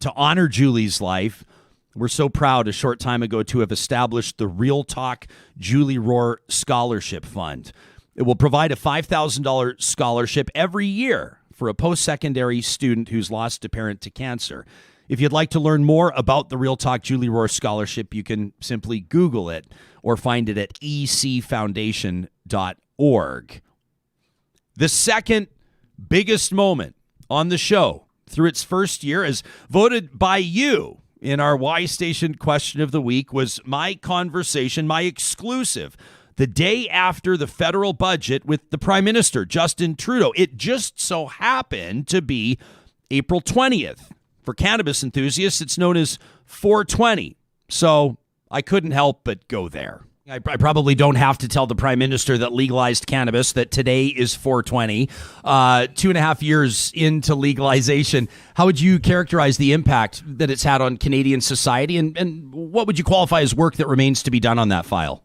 To honor Julie's life, we're so proud a short time ago to have established the Real Talk Julie Rohr Scholarship Fund. It will provide a $5,000 scholarship every year for a post-secondary student who's lost a parent to cancer. If you'd like to learn more about the Real Talk Julie Rohr Scholarship, you can simply Google it or find it at ecfoundation.org. The second biggest moment on the show through its first year, as voted by you in our Y Station question of the week was my conversation, my exclusive, the day after the federal budget with the Prime Minister, Justin Trudeau. It just so happened to be April 20th. For cannabis enthusiasts, it's known as 420. So I couldn't help but go there. I probably don't have to tell the Prime Minister that legalized cannabis that today is 420. 2.5 years into legalization, how would you characterize the impact that it's had on Canadian society? And what would you qualify as work that remains to be done on that file?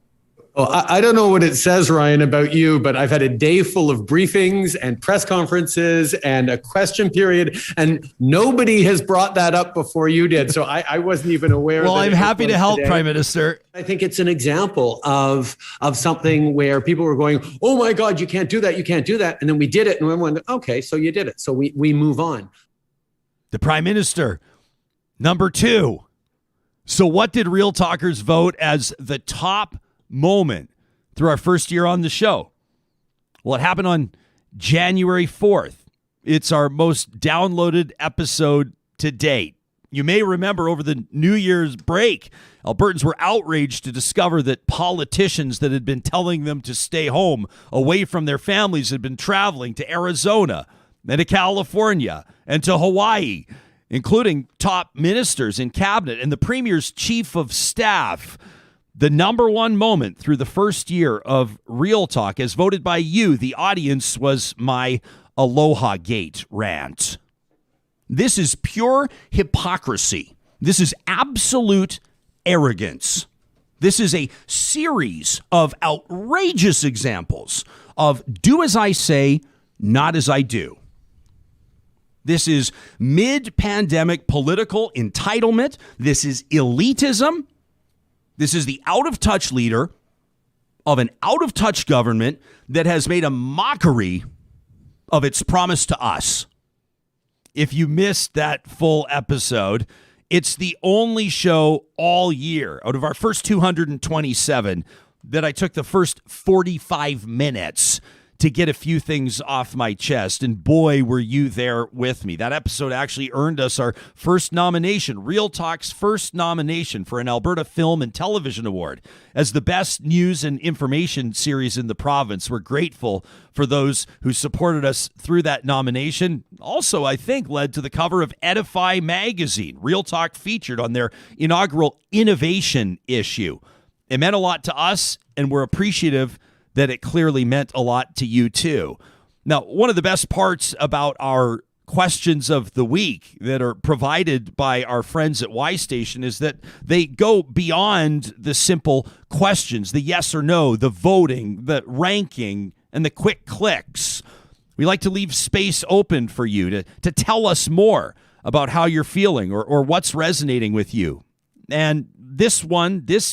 Well, I don't know what it says, Ryan, about you, but I've had a day full of briefings and press conferences and a question period, and nobody has brought that up before you did. So I wasn't even aware. Well, I'm happy to help, today. Prime Minister. I think it's an example of something where people were going, oh my God, you can't do that. You can't do that. And then we did it. And we went, okay, so you did it. So we move on. The Prime Minister, number 2. So what did Real Talkers vote as the top moment through our first year on the show? Well, it happened on January 4th. It's our most downloaded episode to date. You may remember over the New Year's break, Albertans were outraged to discover that politicians that had been telling them to stay home away from their families had been traveling to Arizona and to California and to Hawaii, including top ministers in cabinet and the Premier's chief of staff. The number one moment through the first year of Real Talk, as voted by you, the audience, was my Aloha Gate rant. This is pure hypocrisy. This is absolute arrogance. This is a series of outrageous examples of do as I say, not as I do. This is mid-pandemic political entitlement. This is elitism. This is the out-of-touch leader of an out-of-touch government that has made a mockery of its promise to us. If you missed that full episode, it's the only show all year out of our first 227 that I took the first 45 minutes to get a few things off my chest. And boy, were you there with me. That episode actually earned us our first nomination, Real Talk's first nomination for an Alberta Film and Television Award. As the best news and information series in the province, we're grateful for those who supported us through that nomination. Also, I think, led to the cover of Edify magazine. Real Talk featured on their inaugural innovation issue. It meant a lot to us, and we're appreciative that it clearly meant a lot to you too. Now, one of the best parts about our questions of the week that are provided by our friends at Y Station is that they go beyond the simple questions, the yes or no, the voting, the ranking, and the quick clicks. We like to leave space open for you to tell us more about how you're feeling or what's resonating with you. And this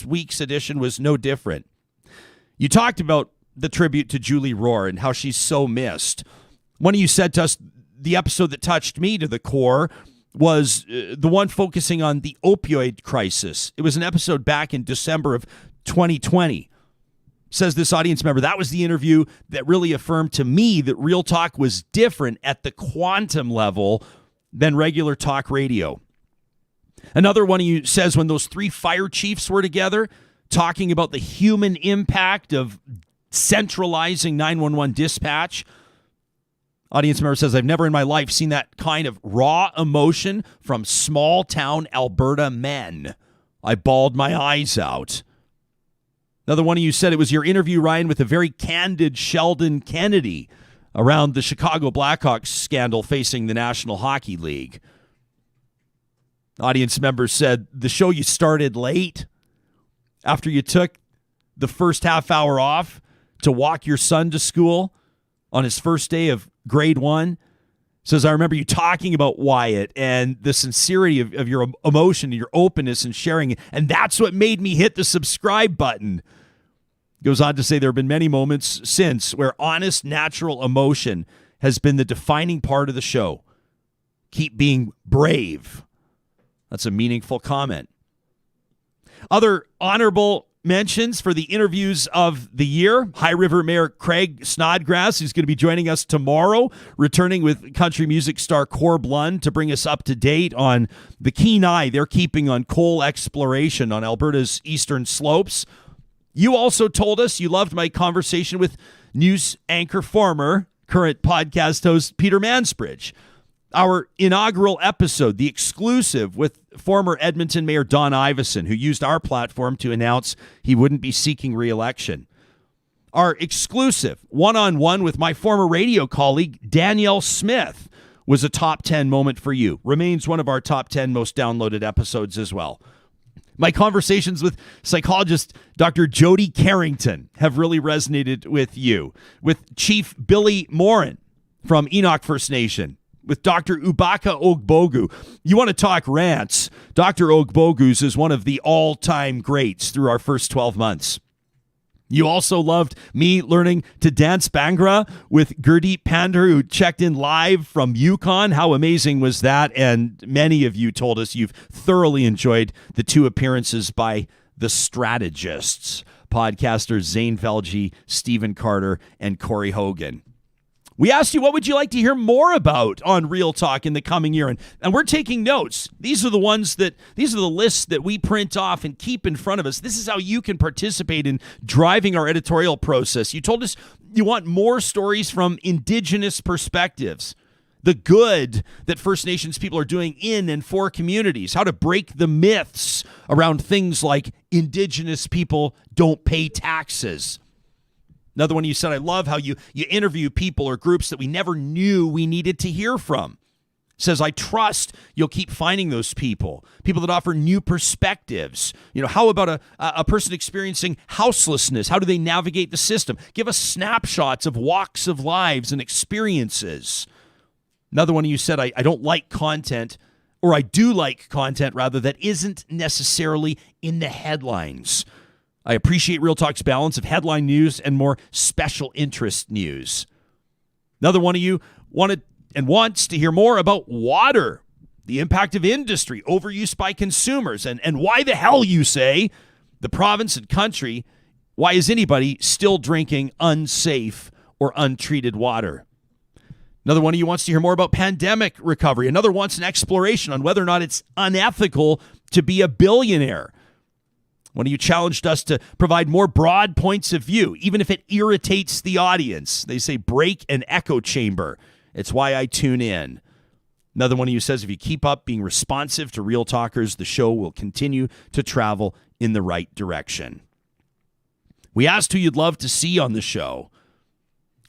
week's edition was no different. You talked about the tribute to Julie Rohr and how she's so missed. One of you said to us, the episode that touched me to the core was the one focusing on the opioid crisis. It was an episode back in December of 2020. Says this audience member, that was the interview that really affirmed to me that Real Talk was different at the quantum level than regular talk radio. Another one of you says when those 3 fire chiefs were together, talking about the human impact of centralizing 911 dispatch. Audience member says, I've never in my life seen that kind of raw emotion from small town Alberta men. I bawled my eyes out. Another one of you said it was your interview, Ryan, with a very candid Sheldon Kennedy around the Chicago Blackhawks scandal facing the National Hockey League. Audience member said the show you started late after you took the first half hour off to walk your son to school on his first day of grade 1. Says, I remember you talking about Wyatt and the sincerity of your emotion and your openness and sharing it. And that's what made me hit the subscribe button. Goes on to say there have been many moments since where honest, natural emotion has been the defining part of the show. Keep being brave. That's a meaningful comment. Other honorable mentions for the interviews of the year. High River Mayor Craig Snodgrass, who's going to be joining us tomorrow, returning with country music star Corb Lund to bring us up to date on the keen eye they're keeping on coal exploration on Alberta's eastern slopes. You also told us you loved my conversation with news anchor former current podcast host Peter Mansbridge. Our inaugural episode, the exclusive with former Edmonton Mayor Don Iveson, who used our platform to announce he wouldn't be seeking re-election. Our exclusive one-on-one with my former radio colleague Danielle Smith was a top 10 moment for you. Remains one of our top 10 most downloaded episodes as well. My conversations with psychologist Dr. Jody Carrington have really resonated with you. With Chief Billy Morin from Enoch First Nation. With Dr. Ubaka Ogbogu. You want to talk rants? Dr. Ogbogu's is one of the all-time greats through our first 12 months. You also loved me learning to dance Bhangra with Gurdeep Pander, who checked in live from Yukon. How amazing was that? And many of you told us you've thoroughly enjoyed the 2 appearances by the strategists, podcasters Zane Felge, Stephen Carter, and Corey Hogan. We asked you, what would you like to hear more about on Real Talk in the coming year? And we're taking notes. These are the lists that we print off and keep in front of us. This is how you can participate in driving our editorial process. You told us you want more stories from Indigenous perspectives. The good that First Nations people are doing in and for communities. How to break the myths around things like Indigenous people don't pay taxes. Another one you said, I love how you interview people or groups that we never knew we needed to hear from. Says, I trust you'll keep finding those people that offer new perspectives. How about a person experiencing houselessness? How do they navigate the system? Give us snapshots of walks of lives and experiences. Another one you said, I don't like content, or I do like content, rather, that isn't necessarily in the headlines. I appreciate Real Talk's balance of headline news and more special interest news. Another one of you wanted and wants to hear more about water, the impact of industry, overuse by consumers, and why the hell, you say, the province and country, why is anybody still drinking unsafe or untreated water? Another one of you wants to hear more about pandemic recovery. Another wants an exploration on whether or not it's unethical to be a billionaire. One of you challenged us to provide more broad points of view, even if it irritates the audience. They say break an echo chamber. It's why I tune in. Another one of you says if you keep up being responsive to Real Talkers, the show will continue to travel in the right direction. We asked who you'd love to see on the show.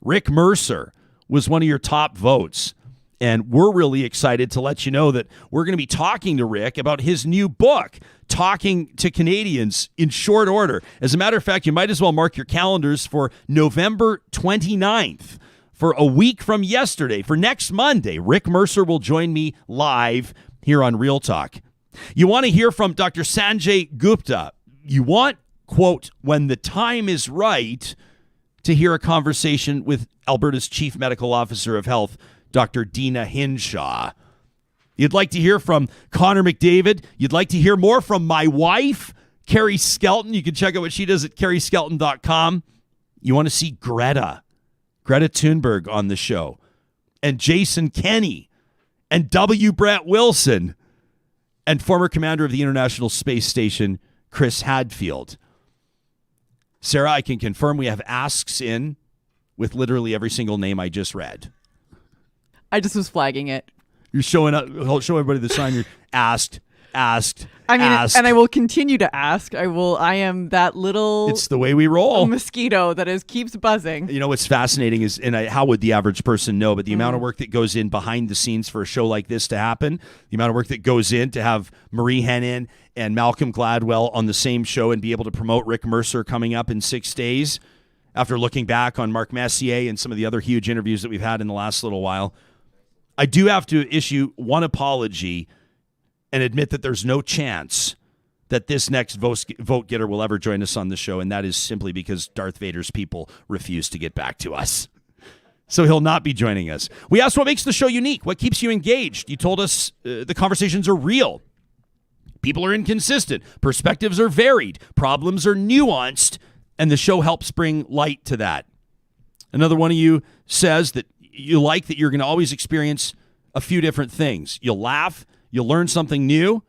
Rick Mercer was one of your top votes. And we're really excited to let you know that we're going to be talking to Rick about his new book, Talking to Canadians, in short order. As a matter of fact, you might as well mark your calendars for November 29th, for a week from yesterday, for next Monday. Rick Mercer will join me live here on Real Talk. You want to hear from Dr. Sanjay Gupta. You want, quote, when the time is right, to hear a conversation with Alberta's Chief Medical Officer of Health, Dr. Dina Hinshaw. You'd like to hear from Connor McDavid. You'd like to hear more from my wife, Carrie Skelton. You can check out what she does at carrieskelton.com. You want to see Greta Thunberg on the show, and Jason Kenney, and W. Brett Wilson, and former commander of the International Space Station, Chris Hadfield. Sarah, I can confirm we have asks in with literally every single name I just read. I just was flagging it. You're showing up. Show everybody the sign. You're asked. asked. And I will continue to ask. I am that little. It's the way we roll. Mosquito that keeps buzzing. You know what's fascinating is, how would the average person know? But the amount of work that goes in behind the scenes for a show like this to happen, the amount of work that goes in to have Marie Henein and Malcolm Gladwell on the same show and be able to promote Rick Mercer coming up in 6 days. After looking back on Mark Messier and some of the other huge interviews that we've had in the last little while, I do have to issue one apology and admit that there's no chance that this next vote getter will ever join us on the show, and that is simply because Darth Vader's people refuse to get back to us. So he'll not be joining us. We asked what makes the show unique, what keeps you engaged. You told us the conversations are real. People are inconsistent. Perspectives are varied. Problems are nuanced. And the show helps bring light to that. Another one of you says that you like that you're going to always experience a few different things. You'll laugh. You'll learn something new.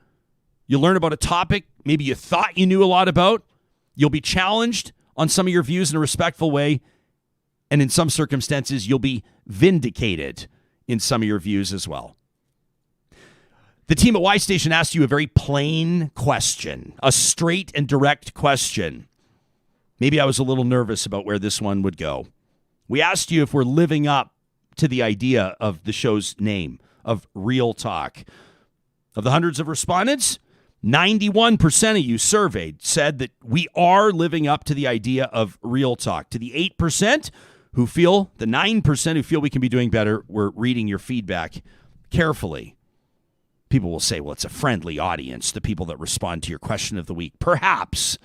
You'll learn about a topic maybe you thought you knew a lot about. You'll be challenged on some of your views in a respectful way. And in some circumstances, you'll be vindicated in some of your views as well. The team at Y Station asked you a very plain question, a straight and direct question. Maybe I was a little nervous about where this one would go. We asked you if we're living up to the idea of the show's name, of Real Talk. Of the hundreds of respondents, 91% of you surveyed said that we are living up to the idea of Real Talk. To the 8% who feel, the 9% who feel we can be doing better, we're reading your feedback carefully. People will say, well, it's a friendly audience, the people that respond to your question of the week. Perhaps.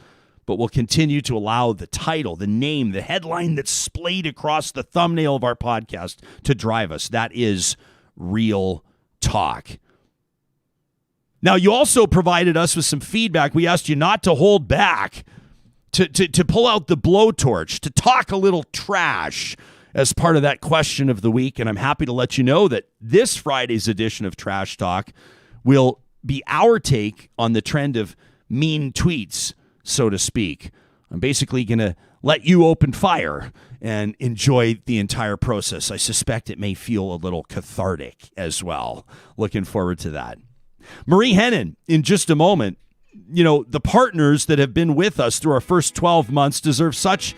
But we'll continue to allow the title, the name, the headline that's splayed across the thumbnail of our podcast to drive us. That is Real Talk. Now, you also provided us with some feedback. We asked you not to hold back, to pull out the blowtorch, to talk a little trash as part of that question of the week. And I'm happy to let you know that this Friday's edition of Trash Talk will be our take on the trend of mean tweets, so to speak. I'm basically going to let you open fire and enjoy the entire process. I suspect it may feel a little cathartic as well. Looking forward to that. Marie Henein, in just a moment. You know, the partners that have been with us through our first 12 months deserve such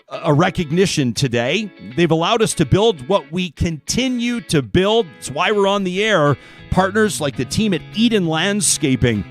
a recognition today. They've allowed us to build what we continue to build. It's why we're on the air. Partners like the team at Eden Landscaping.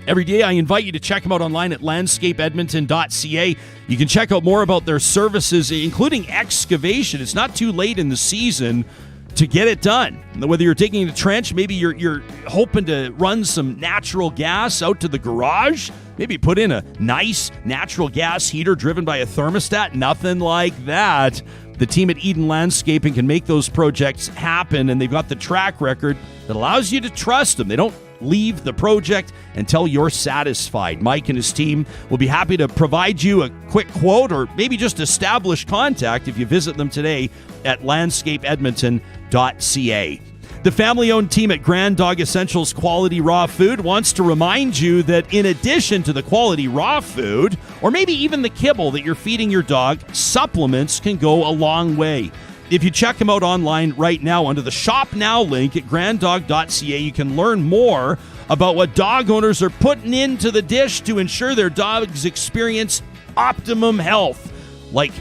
Every day I invite you to check them out online at landscapeedmonton.ca. You can check out more about their services, including excavation. It's not too late in the season to get it done. Whether you're digging a trench, maybe you're hoping to run some natural gas out to the garage, maybe put in a nice natural gas heater driven by a thermostat, nothing like that. The team at Eden Landscaping can make those projects happen, and they've got the track record that allows you to trust them. They don't leave the project until you're satisfied. Mike and his team will be happy to provide you a quick quote or maybe just establish contact if you visit them today at landscapeedmonton.ca. The family-owned team at Grand Dog Essentials Quality Raw Food wants to remind you that in addition to the quality raw food, or maybe even the kibble that you're feeding your dog, supplements can go a long way. If you check them out online right now under the Shop Now link at granddog.ca, you can learn more about what dog owners are putting into the dish to ensure their dogs experience optimum health, like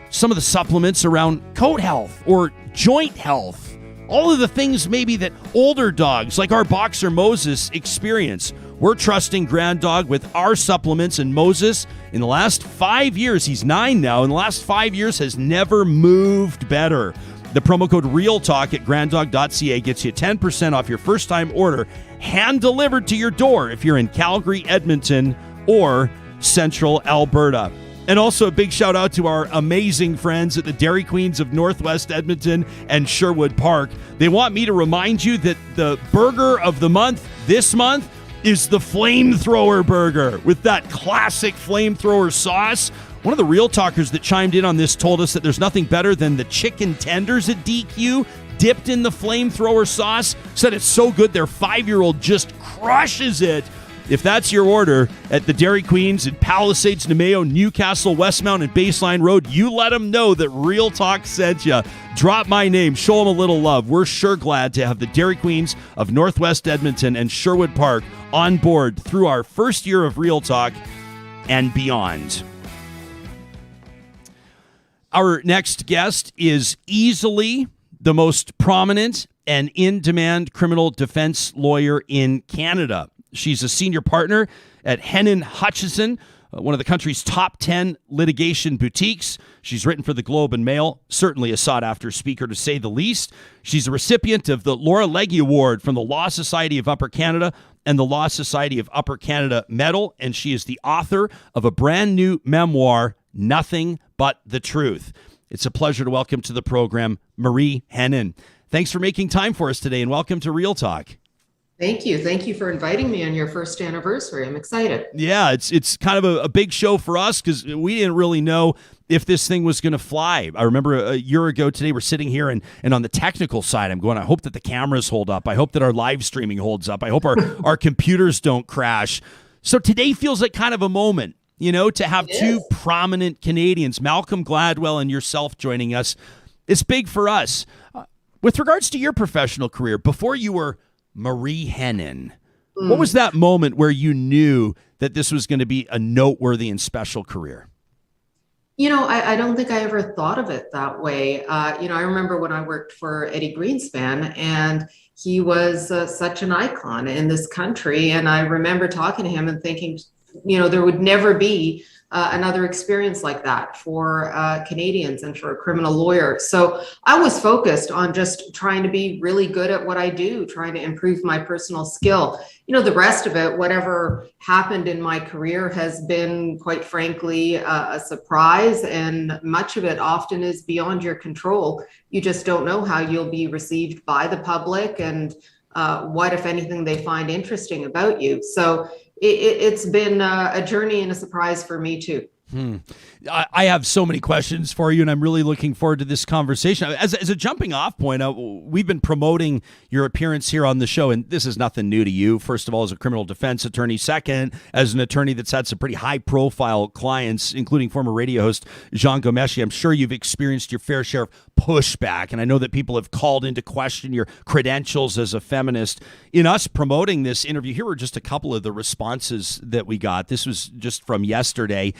some of the supplements around coat health or joint health. All of the things maybe that older dogs like our boxer Moses experience. We're trusting Grand Dog with our supplements, and Moses, in the last 5 years, he's 9 now, in the last 5 years has never moved better. The promo code REALTALK at granddog.ca gets you 10% off your first-time order, hand-delivered to your door if you're in Calgary, Edmonton, or Central Alberta. And also a big shout out to our amazing friends at the Dairy Queens of Northwest Edmonton and Sherwood Park. They want me to remind you that the burger of the month this month is the flamethrower burger with that classic flamethrower sauce. One of the Real Talkers that chimed in on this told us that there's nothing better than the chicken tenders at DQ dipped in the flamethrower sauce. Said it's so good their 5-year-old just crushes it. If that's your order at the Dairy Queens in Palisades, Nemeo, Newcastle, Westmount, and Baseline Road, you let them know that Real Talk sent you. Drop my name. Show them a little love. We're sure glad to have the Dairy Queens of Northwest Edmonton and Sherwood Park on board through our first year of Real Talk and beyond. Our next guest is easily the most prominent and in-demand criminal defense lawyer in Canada. She's a senior partner at Henein Hutchison, one of the country's top 10 litigation boutiques. She's written for the Globe and Mail, certainly a sought-after speaker to say the least. She's a recipient of the Laura Legge Award from the Law Society of Upper Canada and the Law Society of Upper Canada Medal, and she is the author of a brand new memoir, Nothing But the Truth. It's a pleasure to welcome to the program Marie Henein. Thanks for making time for us today, and welcome to Real Talk. Thank you. Thank you for inviting me on your first anniversary. I'm excited. Yeah, it's kind of a big show for us because we didn't really know if this thing was going to fly. I remember a year ago today, we're sitting here and on the technical side, I'm going, I hope that the cameras hold up. I hope that our live streaming holds up. I hope our computers don't crash. So today feels like kind of a moment, to have two prominent Canadians, Malcolm Gladwell and yourself, joining us. It's big for us. With regards to your professional career, before you were Marie Henein, what was that moment where you knew that this was going to be a noteworthy and special career? I don't think I ever thought of it that way. I remember when I worked for Eddie Greenspan, and he was such an icon in this country. And I remember talking to him and thinking, there would never be another experience like that for Canadians and for a criminal lawyer. So I was focused on just trying to be really good at what I do, trying to improve my personal skill. The rest of it, whatever happened in my career, has been, quite frankly, a surprise. And much of it often is beyond your control. You just don't know how you'll be received by the public and what, if anything, they find interesting about you. So it's been a journey and a surprise for me too. I have so many questions for you, and I'm really looking forward to this conversation. As a jumping off point, we've been promoting your appearance here on the show, and this is nothing new to you. First of all, as a criminal defense attorney. Second, as an attorney that's had some pretty high-profile clients, including former radio host Jean Gomeshi. I'm sure you've experienced your fair share of pushback, and I know that people have called into question your credentials as a feminist. In us promoting this interview, here were just a couple of the responses that we got. This was just from yesterday.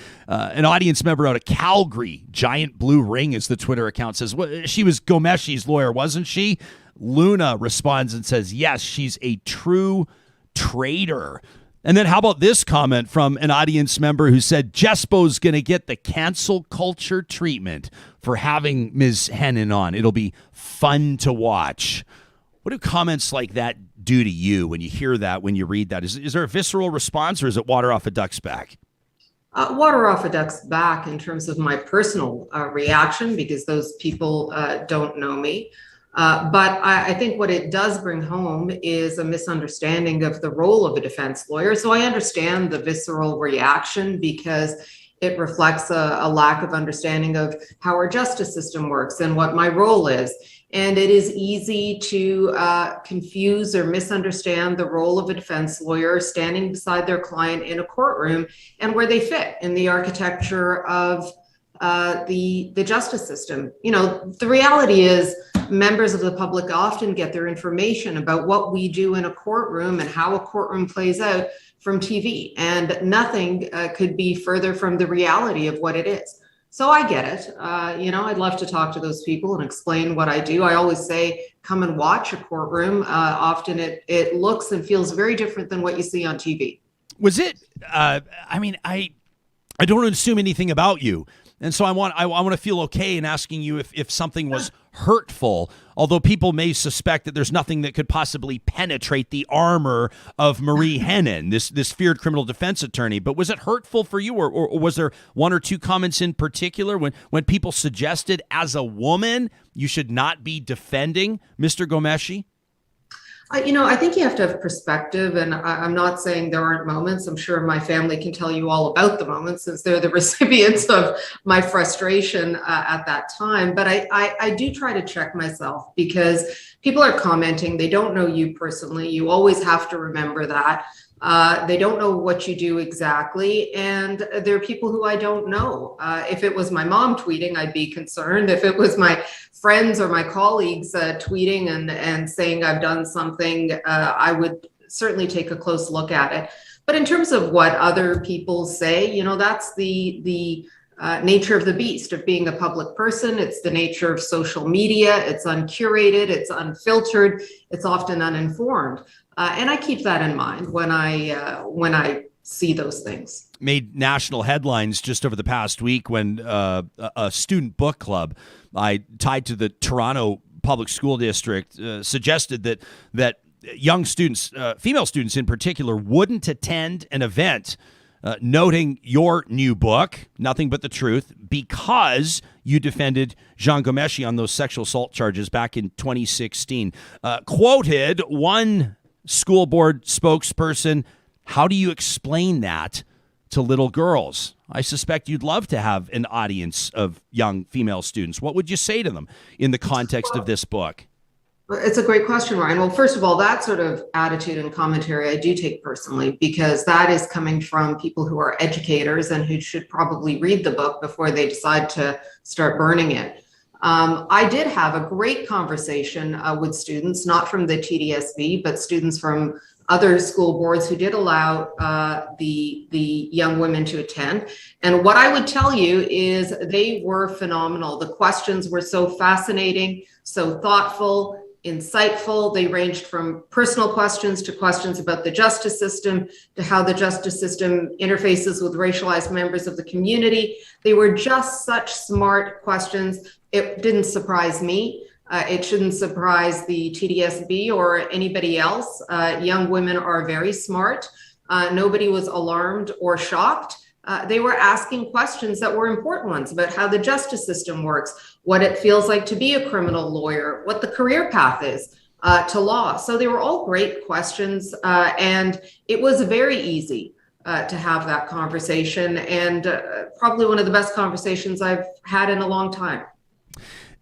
An audience member out of Calgary, Giant Blue Ring is the Twitter account, says, well, she was Gomeshi's lawyer, wasn't she? Luna responds and says, yes, she's a true traitor. And then how about this comment from an audience member who said, Jespo's going to get the cancel culture treatment for having Ms. Henein on. It'll be fun to watch. What do comments like that do to you when you hear that, when you read that? Is there a visceral response, or is it water off a duck's back? Water off a duck's back in terms of my personal reaction, because those people don't know me. But I think what it does bring home is a misunderstanding of the role of a defense lawyer. So I understand the visceral reaction because it reflects a lack of understanding of how our justice system works and what my role is. And it is easy to confuse or misunderstand the role of a defense lawyer standing beside their client in a courtroom and where they fit in the architecture of the justice system. The reality is members of the public often get their information about what we do in a courtroom and how a courtroom plays out from TV. And nothing could be further from the reality of what it is. So I get it. I'd love to talk to those people and explain what I do. I always say, come and watch a courtroom. Often it looks and feels very different than what you see on TV. Was it, I don't assume anything about you. And so I want to feel okay in asking you if something was hurtful, although people may suspect that there's nothing that could possibly penetrate the armor of Marie Henein, this feared criminal defense attorney. But was it hurtful for you, or was there one or two comments in particular when people suggested as a woman you should not be defending Mr. Gomeshi? I think you have to have perspective, and I'm not saying there aren't moments. I'm sure my family can tell you all about the moments since they're the recipients of my frustration at that time. But I do try to check myself, because people are commenting. They don't know you personally. You always have to remember that. They don't know what you do exactly. And there are people who I don't know. If it was my mom tweeting, I'd be concerned. If it was my friends or my colleagues tweeting and saying I've done something, I would certainly take a close look at it. But in terms of what other people say, that's the nature of the beast of being a public person. It's the nature of social media. It's uncurated, it's unfiltered, it's often uninformed. And I keep that in mind when I see those things. Made national headlines just over the past week when a student book club tied to the Toronto Public School District suggested that young students, female students in particular, wouldn't attend an event noting your new book, Nothing But the Truth, because you defended Jean Gomeshi on those sexual assault charges back in 2016. Quoted one school board spokesperson. How do you explain that to little girls? I suspect you'd love to have an audience of young female students. What would you say to them in the context of this book? It's a great question, Ryan. Well, first of all, that sort of attitude and commentary I do take personally, because that is coming from people who are educators and who should probably read the book before they decide to start burning it. I did have a great conversation with students, not from the TDSB, but students from other school boards who did allow the young women to attend. And what I would tell you is they were phenomenal. The questions were so fascinating, so thoughtful, insightful. They ranged from personal questions to questions about the justice system, to how the justice system interfaces with racialized members of the community. They were just such smart questions. It didn't surprise me. It shouldn't surprise the TDSB or anybody else. Young women are very smart. Nobody was alarmed or shocked. They were asking questions that were important ones about how the justice system works, what it feels like to be a criminal lawyer, what the career path is to law. So they were all great questions, and it was very easy to have that conversation, and probably one of the best conversations I've had in a long time.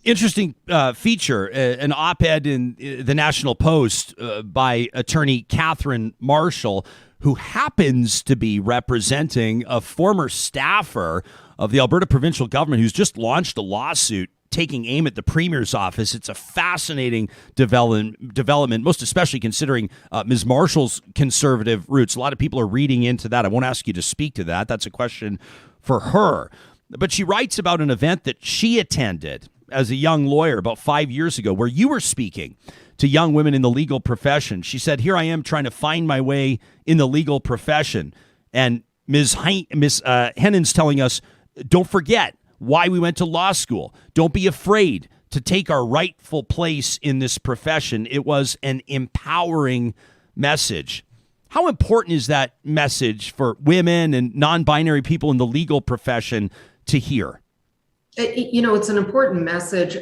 Interesting feature, an op-ed in the National Post by attorney Catherine Marshall, who happens to be representing a former staffer of the Alberta provincial government who's just launched a lawsuit taking aim at the Premier's office. It's a fascinating development, most especially considering Ms. Marshall's conservative roots. A lot of people are reading into that. I won't ask you to speak to that. That's a question for her. But she writes about an event that she attended as a young lawyer about 5 years ago, where you were speaking to young women in the legal profession. She said, here I am trying to find my way in the legal profession. And Ms. Henein's telling us, don't forget why we went to law school. Don't be afraid to take our rightful place in this profession. It was an empowering message. How important is that message for women and non-binary people in the legal profession to hear? It's an important message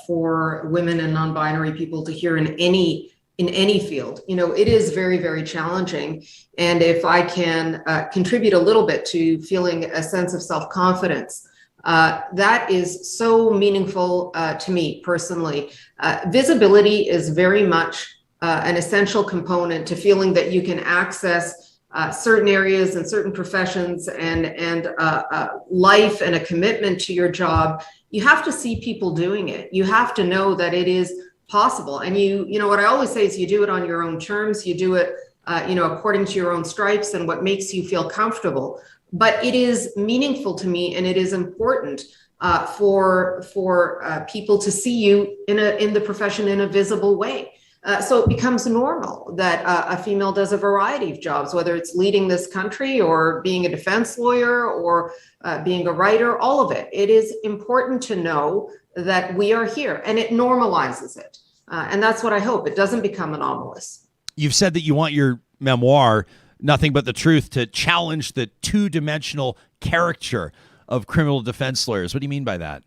for women and non-binary people to hear in any field. It is very, very challenging. And if I can contribute a little bit to feeling a sense of self-confidence, that is so meaningful to me personally. Visibility is very much an essential component to feeling that you can access certain areas and certain professions and life and a commitment to your job. You have to see people doing it. You have to know that it is possible. And what I always say is you do it on your own terms. You do it, according to your own stripes and what makes you feel comfortable. But it is meaningful to me, and it is important for people to see you in the profession in a visible way. So it becomes normal that a female does a variety of jobs, whether it's leading this country or being a defense lawyer or being a writer, all of it. It is important to know that we are here, and it normalizes it. And that's what I hope. It doesn't become anomalous. You've said that you want your memoir, Nothing But the Truth, to challenge the two-dimensional caricature of criminal defense lawyers. What do you mean by that?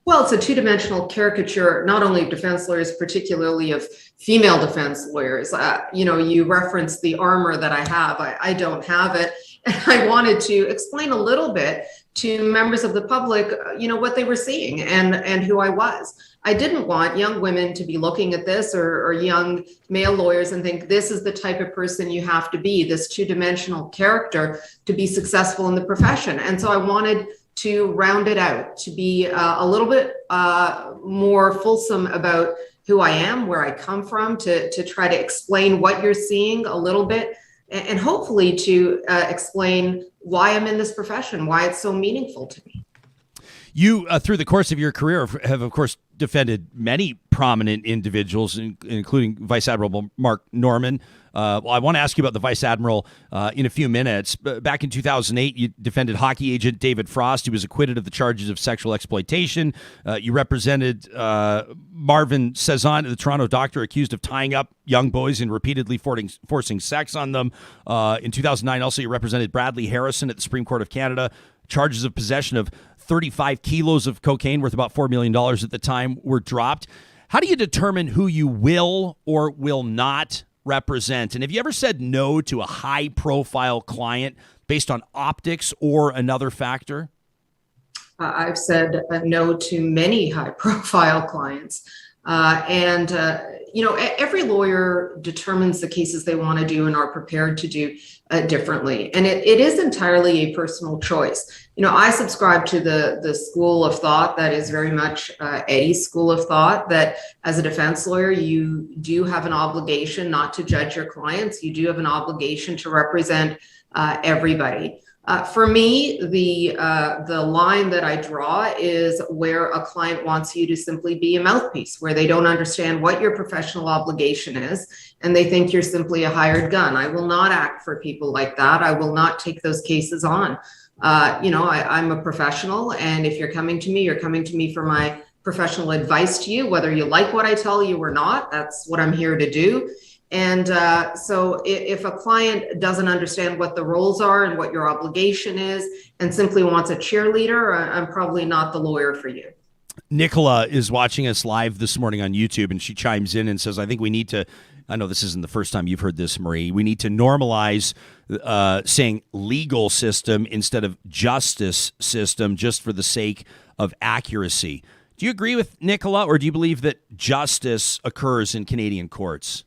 Well, it's a two-dimensional caricature, not only of defense lawyers, particularly of female defense lawyers. You referenced the armor that I have. I don't have it. And I wanted to explain a little bit to members of the public, what they were seeing and who I was. I didn't want young women to be looking at this or young male lawyers and think this is the type of person you have to be, this two-dimensional character to be successful in the profession. And so I wanted to round it out, to be a little bit more fulsome about who I am, where I come from, to try to explain what you're seeing a little bit, and hopefully to explain why I'm in this profession, why it's so meaningful to me. You, through the course of your career, have, of course, defended many prominent individuals, including Vice Admiral Mark Norman. I want to ask you about the Vice Admiral in a few minutes. Back in 2008, you defended hockey agent David Frost, who was acquitted of the charges of sexual exploitation. You represented Marvin Cezanne, the Toronto doctor accused of tying up young boys and repeatedly forcing sex on them. In 2009, also, you represented Bradley Harrison at the Supreme Court of Canada. Charges of possession of 35 kilos of cocaine worth about $4 million at the time were dropped. How do you determine who you will or will not represent? And have you ever said no to a high-profile client based on optics or another factor? I've said no to many high-profile clients. Every lawyer determines the cases they want to do and are prepared to do differently. And it is entirely a personal choice. I subscribe to the school of thought that is very much Eddie's school of thought, that as a defense lawyer, you do have an obligation not to judge your clients. You do have an obligation to represent everybody. For me, the line that I draw is where a client wants you to simply be a mouthpiece, where they don't understand what your professional obligation is, and they think you're simply a hired gun. I will not act for people like that. I will not take those cases on. I'm a professional, and if you're coming to me, you're coming to me for my professional advice to you, whether you like what I tell you or not. That's what I'm here to do. And so if a client doesn't understand what the roles are and what your obligation is and simply wants a cheerleader, I'm probably not the lawyer for you. Nicola is watching us live this morning on YouTube, and she chimes in and says, I think we need to, I know this isn't the first time you've heard this, Marie, we need to normalize saying legal system instead of justice system just for the sake of accuracy. Do you agree with Nicola, or do you believe that justice occurs in Canadian courts?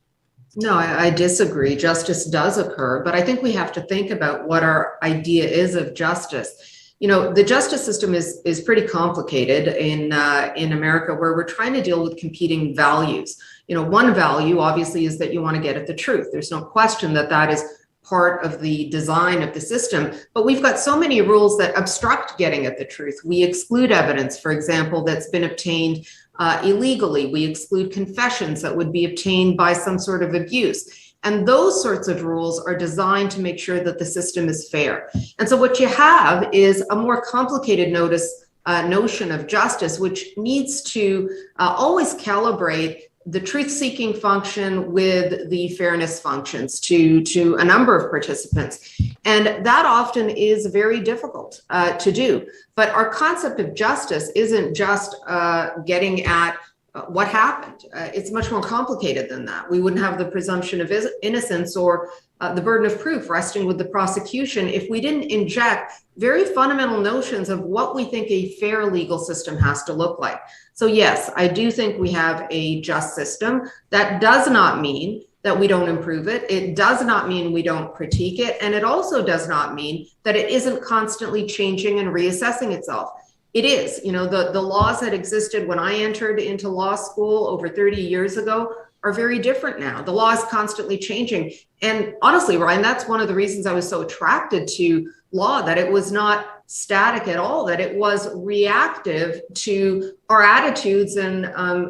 No, I disagree. Justice does occur, but I think we have to think about what our idea is of justice. The justice system is pretty complicated in America, where we're trying to deal with competing values. One value obviously is that you want to get at the truth. There's no question that is part of the design of the system, but we've got so many rules that obstruct getting at the truth. We exclude evidence, for example, that's been obtained illegally. We exclude confessions that would be obtained by some sort of abuse. And those sorts of rules are designed to make sure that the system is fair. And so what you have is a more complicated notion of justice, which needs to always calibrate the truth-seeking function with the fairness functions to a number of participants. And that often is very difficult to do. But our concept of justice isn't just getting at what happened. It's much more complicated than that. We wouldn't have the presumption of innocence or the burden of proof resting with the prosecution if we didn't inject very fundamental notions of what we think a fair legal system has to look like. So yes, I do think we have a just system. That does not mean that we don't improve it. It does not mean we don't critique it. And it also does not mean that it isn't constantly changing and reassessing itself. It is. The laws that existed when I entered into law school over 30 years ago are very different now. The law is constantly changing. And honestly, Ryan, that's one of the reasons I was so attracted to law, that it was not static at all, that it was reactive to our attitudes and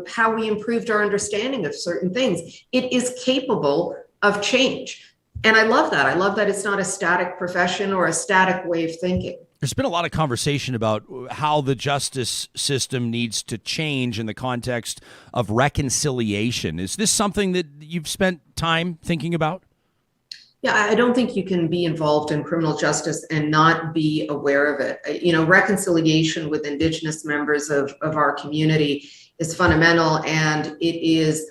how we improved our understanding of certain things. It is capable of change. And I love that. I love that it's not a static profession or a static way of thinking. There's been a lot of conversation about how the justice system needs to change in the context of reconciliation. Is this something that you've spent time thinking about? Yeah, I don't think you can be involved in criminal justice and not be aware of it. Reconciliation with Indigenous members of our community is fundamental, and it is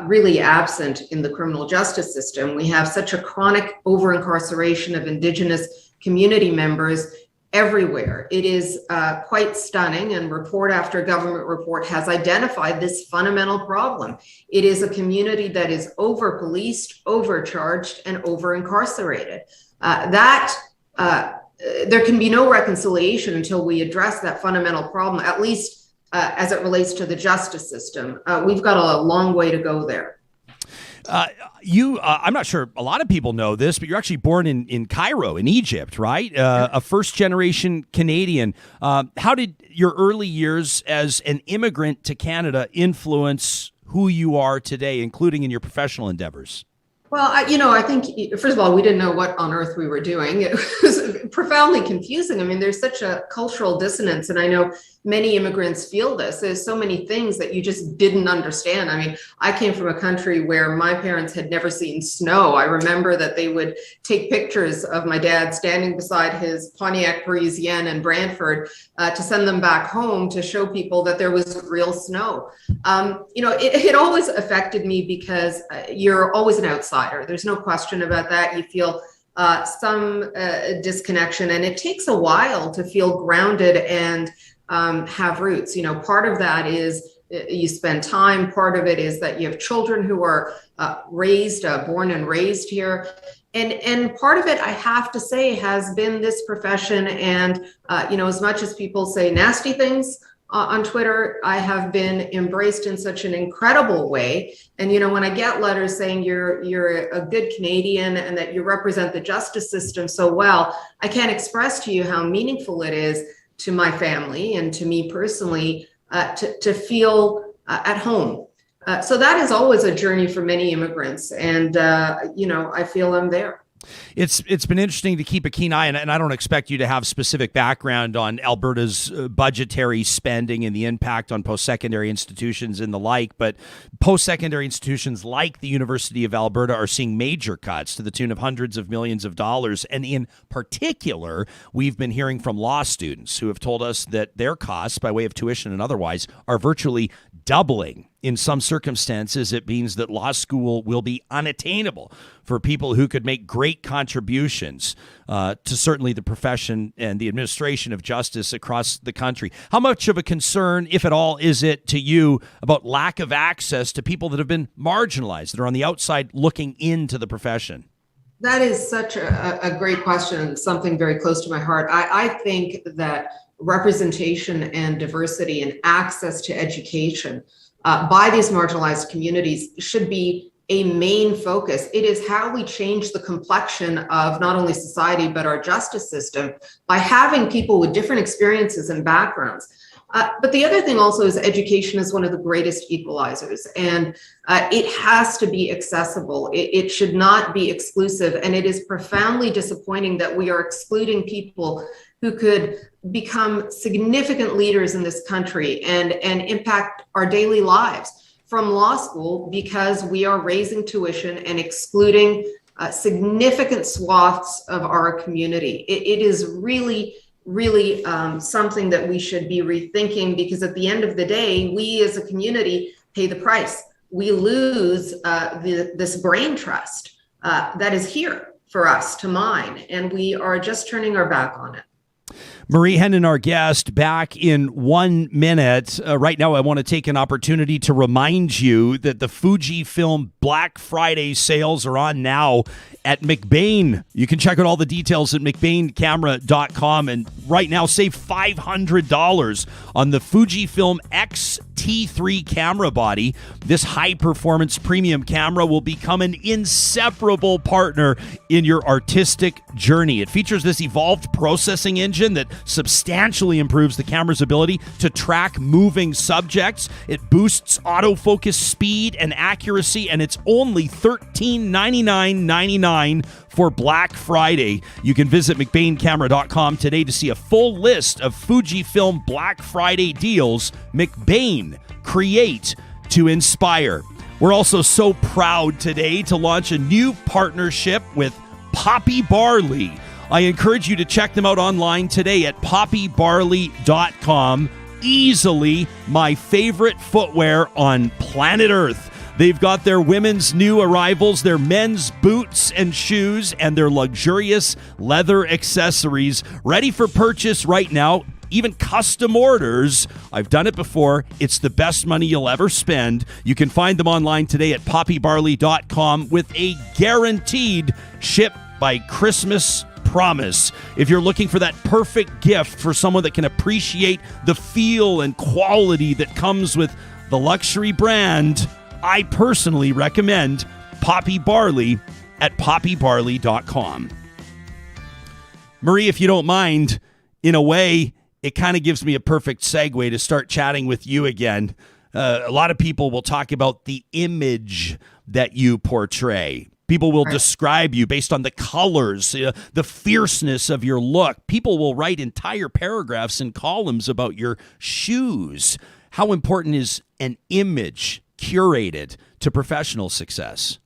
really absent in the criminal justice system. We have such a chronic over-incarceration of Indigenous community members everywhere. It is quite stunning, and report after government report has identified this fundamental problem. It is a community that is over-policed, overcharged, and over-incarcerated. There can be no reconciliation until we address that fundamental problem, at least as it relates to the justice system. We've got a long way to go there. I'm not sure a lot of people know this, but you're actually born in Cairo, in Egypt, right? A first-generation Canadian. How did your early years as an immigrant to Canada influence who you are today, including in your professional endeavors? Well, I think, first of all, we didn't know what on earth we were doing. It was profoundly confusing. I mean, there's such a cultural dissonance, and I know many immigrants feel this. There's so many things that you just didn't understand. I mean, I came from a country where my parents had never seen snow. I remember that they would take pictures of my dad standing beside his Pontiac Parisienne in Brantford to send them back home to show people that there was real snow. It always affected me because you're always an outsider. outsider. There's no question about that. You feel some disconnection, and it takes a while to feel grounded and have roots. Part of that is you spend time. Part of it is that you have children who are born and raised here. And part of it, I have to say, has been this profession. And, as much as people say nasty things on Twitter, I have been embraced in such an incredible way. And, when I get letters saying you're a good Canadian and that you represent the justice system so well, I can't express to you how meaningful it is to my family and to me personally to feel at home. So that is always a journey for many immigrants. And, I feel I'm there. It's been interesting to keep a keen eye, and I don't expect you to have specific background on Alberta's budgetary spending and the impact on post-secondary institutions and the like, but post-secondary institutions like the University of Alberta are seeing major cuts to the tune of hundreds of millions of dollars. And in particular, we've been hearing from law students who have told us that their costs, by way of tuition and otherwise, are virtually doubling. In some circumstances, it means that law school will be unattainable for people who could make great contributions to certainly the profession and the administration of justice across the country. How much of a concern, if at all, is it to you about lack of access to people that have been marginalized, that are on the outside looking into the profession? That is such a great question, and something very close to my heart. I think that representation and diversity and access to education by these marginalized communities should be a main focus. It is how we change the complexion of not only society, but our justice system by having people with different experiences and backgrounds. But the other thing also is education is one of the greatest equalizers, and it has to be accessible. It should not be exclusive. And it is profoundly disappointing that we are excluding people who could become significant leaders in this country and impact our daily lives from law school because we are raising tuition and excluding significant swaths of our community. It is really something that we should be rethinking, because at the end of the day, we as a community pay the price. We lose this brain trust that is here for us to mine, and we are just turning our back on it. Marie Henein, our guest, back in 1 minute. Right now, I want to take an opportunity to remind you that the Fujifilm Black Friday sales are on now at McBain. You can check out all the details at mcbaincamera.com. And right now, save $500 on the Fujifilm X-T3 camera body. This high-performance premium camera will become an inseparable partner in your artistic journey. It features this evolved processing engine that substantially improves the camera's ability to track moving subjects. It boosts autofocus speed and accuracy, and it's only $1399.99 for Black Friday. You can visit mcbaincamera.com today to see a full list of Fujifilm Black Friday deals. McBain, create to inspire. We're also so proud today to launch a new partnership with Poppy Barley. I encourage you to check them out online today at poppybarley.com. Easily my favorite footwear on planet Earth. They've got their women's new arrivals, their men's boots and shoes, and their luxurious leather accessories ready for purchase right now. Even custom orders. I've done it before. It's the best money you'll ever spend. You can find them online today at poppybarley.com with a guaranteed ship by Christmas promise. If you're looking for that perfect gift for someone that can appreciate the feel and quality that comes with the luxury brand, I personally recommend Poppy Barley at poppybarley.com. Marie, if you don't mind, in a way, it kind of gives me a perfect segue to start chatting with you again. A lot of people will talk about the image that you portray. People will describe you based on the colors, the fierceness of your look. People will write entire paragraphs and columns about your shoes. How important is an image curated to professional success?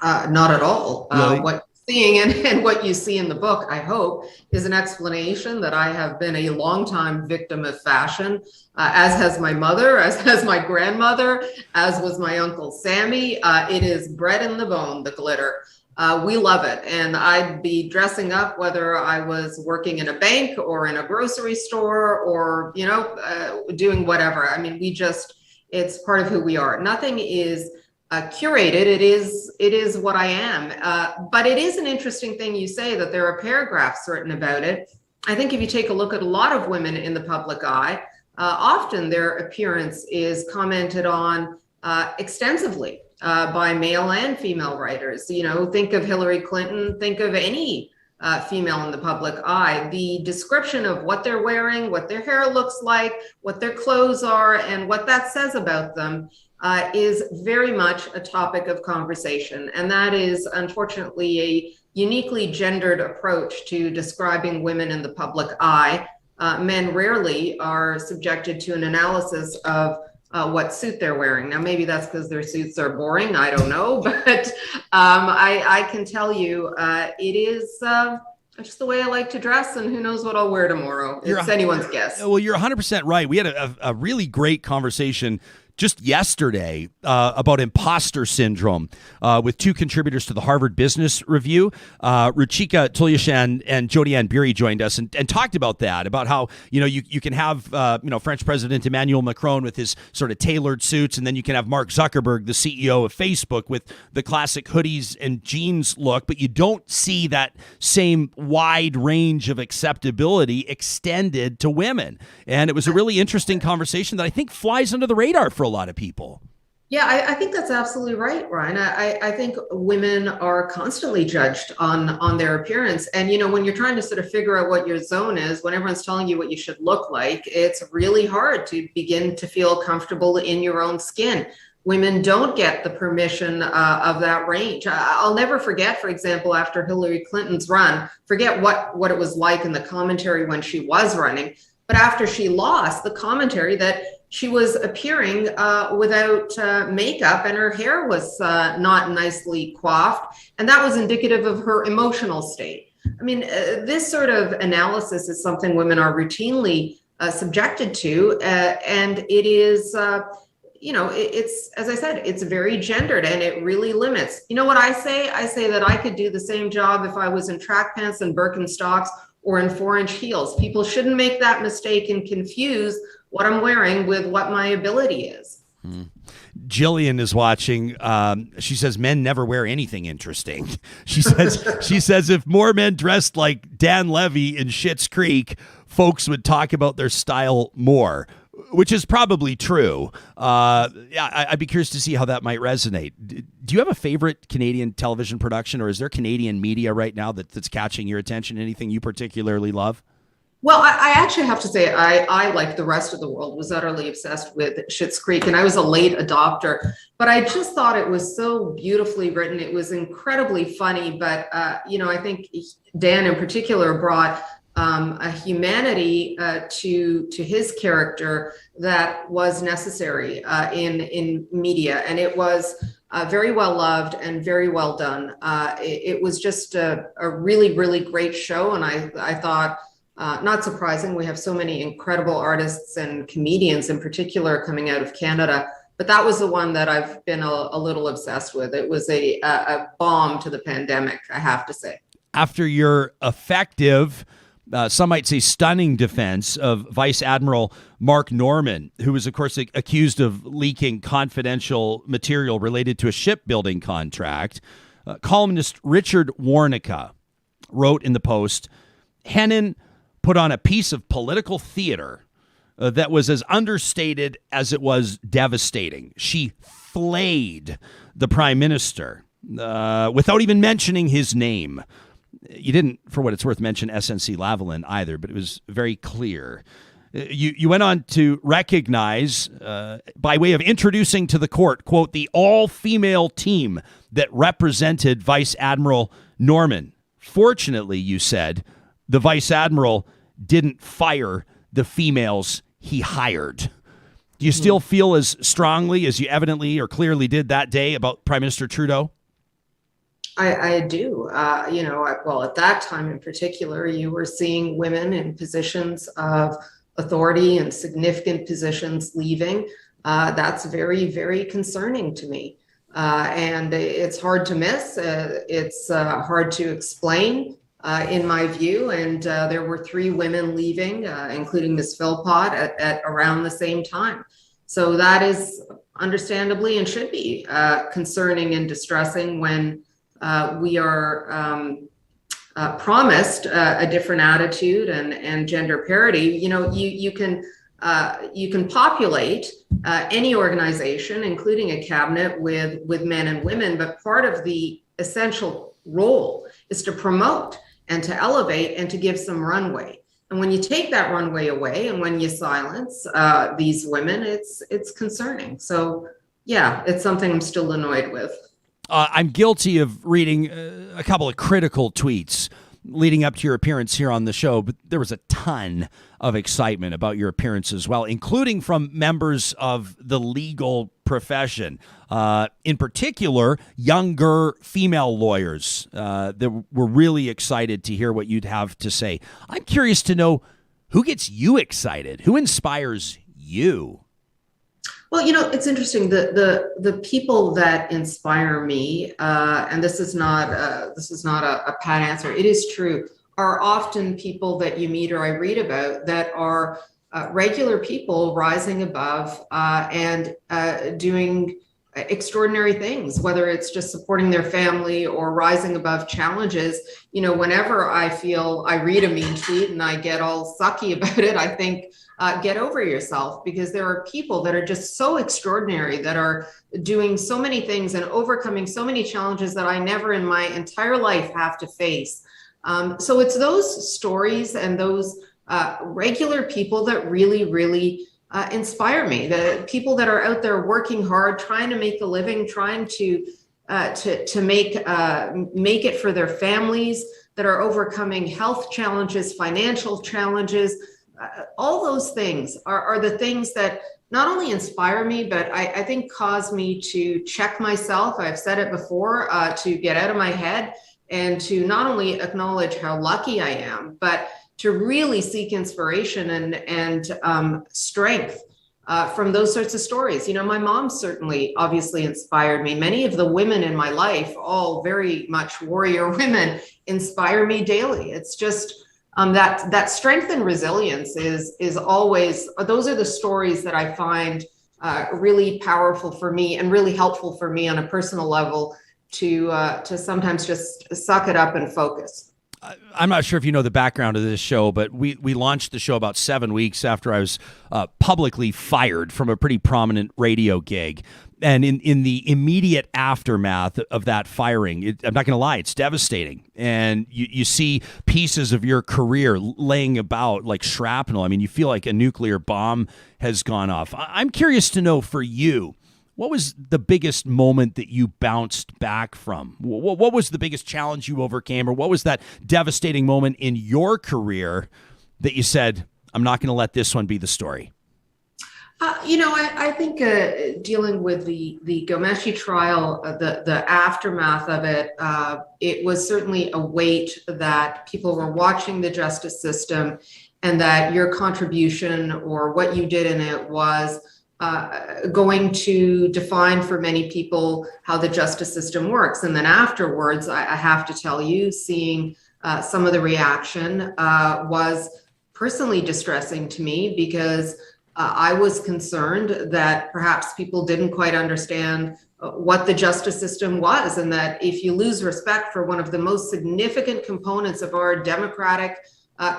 Not at all. Really? What you seeing and what you see in the book, I hope, is an explanation that I have been a longtime victim of fashion, as has my mother, as has my grandmother, as was my Uncle Sammy. It is bred in the bone, the glitter. We love it. And I'd be dressing up whether I was working in a bank or in a grocery store or, doing whatever. I mean, it's part of who we are. Nothing is curated. It is what I am. But it is an interesting thing you say that there are paragraphs written about it. I think if you take a look at a lot of women in the public eye, often their appearance is commented on extensively by male and female writers. Think of Hillary Clinton, think of any female in the public eye. The description of what they're wearing, what their hair looks like, what their clothes are, and what that says about them is very much a topic of conversation. And that is unfortunately a uniquely gendered approach to describing women in the public eye. Men rarely are subjected to an analysis of what suit they're wearing. Now, maybe that's because their suits are boring. I don't know, but I can tell you it is just the way I like to dress, and who knows what I'll wear tomorrow. It's anyone's guess. Well, you're 100% right. We had a really great conversation just yesterday about imposter syndrome with two contributors to the Harvard Business Review. Ruchika Tulyashan and Jodi Ann Beery joined us and talked about that, about how, you can have, French President Emmanuel Macron with his sort of tailored suits, and then you can have Mark Zuckerberg, the CEO of Facebook, with the classic hoodies and jeans look, but you don't see that same wide range of acceptability extended to women. And it was a really interesting conversation that I think flies under the radar for a lot of people. Yeah, I think that's absolutely right, Ryan. I think women are constantly judged on their appearance. And, when you're trying to sort of figure out what your zone is, when everyone's telling you what you should look like, it's really hard to begin to feel comfortable in your own skin. Women don't get the permission of that range. I'll never forget, for example, after Hillary Clinton's run, forget what it was like in the commentary when she was running. But after she lost, the commentary that she was appearing without makeup and her hair was not nicely coiffed. And that was indicative of her emotional state. I mean, this sort of analysis is something women are routinely subjected to. And it is, it's, as I said, it's very gendered and it really limits. You know what I say? I say that I could do the same job if I was in track pants and Birkenstocks or in 4-inch heels. People shouldn't make that mistake and confuse what I'm wearing with what my ability is. Jillian is watching. She says men never wear anything interesting. She says if more men dressed like Dan Levy in Schitt's Creek, folks would talk about their style more, which is probably true. I'd be curious to see how that might resonate. Do you have a favorite Canadian television production, or is there Canadian media right now that's catching your attention? Anything you particularly love? Well, I actually have to say I, like the rest of the world, was utterly obsessed with Schitt's Creek, and I was a late adopter, but I just thought it was so beautifully written. It was incredibly funny, but, I think Dan in particular brought a humanity to his character that was necessary in media, and it was very well loved and very well done. It was just a really, really great show, and I thought, not surprising, we have so many incredible artists and comedians in particular coming out of Canada, but that was the one that I've been a little obsessed with. It was a bomb to the pandemic, I have to say. After your effective, some might say stunning defense of Vice Admiral Mark Norman, who was, of course, accused of leaking confidential material related to a shipbuilding contract, columnist Richard Warnica wrote in the Post, Henein put on a piece of political theater that was as understated as it was devastating. She flayed the prime minister without even mentioning his name. You didn't, for what it's worth, mention SNC Lavalin either, but it was very clear. You went on to recognize, by way of introducing to the court, quote, the all-female team that represented Vice Admiral Norman. Fortunately, you said, the Vice Admiral didn't fire the females he hired. Do you still feel as strongly as you evidently or clearly did that day about Prime Minister Trudeau? I do. Well, at that time in particular, you were seeing women in positions of authority and significant positions leaving. That's very, very concerning to me. And it's hard to miss. It's hard to explain, in my view. And there were 3 women leaving, including Ms. Philpott, at around the same time. So that is understandably and should be concerning and distressing when we are promised a different attitude and gender parity. You can populate any organization, including a cabinet, with men and women, but part of the essential role is to promote and to elevate and to give some runway. And when you take that runway away and when you silence these women, it's concerning. So yeah, it's something I'm still annoyed with. I'm guilty of reading a couple of critical tweets leading up to your appearance here on the show, but there was a ton of excitement about your appearance as well, including from members of the legal profession. In particular, younger female lawyers that were really excited to hear what you'd have to say. I'm curious to know who gets you excited, who inspires you. Well, it's interesting. The people that inspire me, and this is not a pat answer. It is true. Are often people that you meet or I read about that are regular people rising above and doing extraordinary things, whether it's just supporting their family or rising above challenges. Whenever I feel I read a mean tweet and I get all sucky about it, I think, get over yourself, because there are people that are just so extraordinary, that are doing so many things and overcoming so many challenges that I never in my entire life have to face. So it's those stories and those regular people that really, really inspire me. The people that are out there working hard, trying to make a living, trying to make it for their families, that are overcoming health challenges, financial challenges. All those things are the things that not only inspire me, but I think cause me to check myself. I've said it before, to get out of my head and to not only acknowledge how lucky I am, but to really seek inspiration and strength from those sorts of stories. My mom certainly obviously inspired me. Many of the women in my life, all very much warrior women, inspire me daily. It's just that strength and resilience is always, those are the stories that I find really powerful for me and really helpful for me on a personal level to sometimes just suck it up and focus. I'm not sure if you know the background of this show, but we launched the show about 7 weeks after I was publicly fired from a pretty prominent radio gig. And in the immediate aftermath of that firing, I'm not going to lie, it's devastating. And you see pieces of your career laying about like shrapnel. I mean, you feel like a nuclear bomb has gone off. I'm curious to know for you, what was the biggest moment that you bounced back from? What was the biggest challenge you overcame? Or what was that devastating moment in your career that you said, I'm not going to let this one be the story? I think dealing with the Ghomeshi trial, the aftermath of it, it was certainly a weight that people were watching the justice system, and that your contribution or what you did in it was going to define for many people how the justice system works. And then afterwards, I have to tell you, seeing some of the reaction was personally distressing to me, because I was concerned that perhaps people didn't quite understand what the justice system was, and that if you lose respect for one of the most significant components of our democratic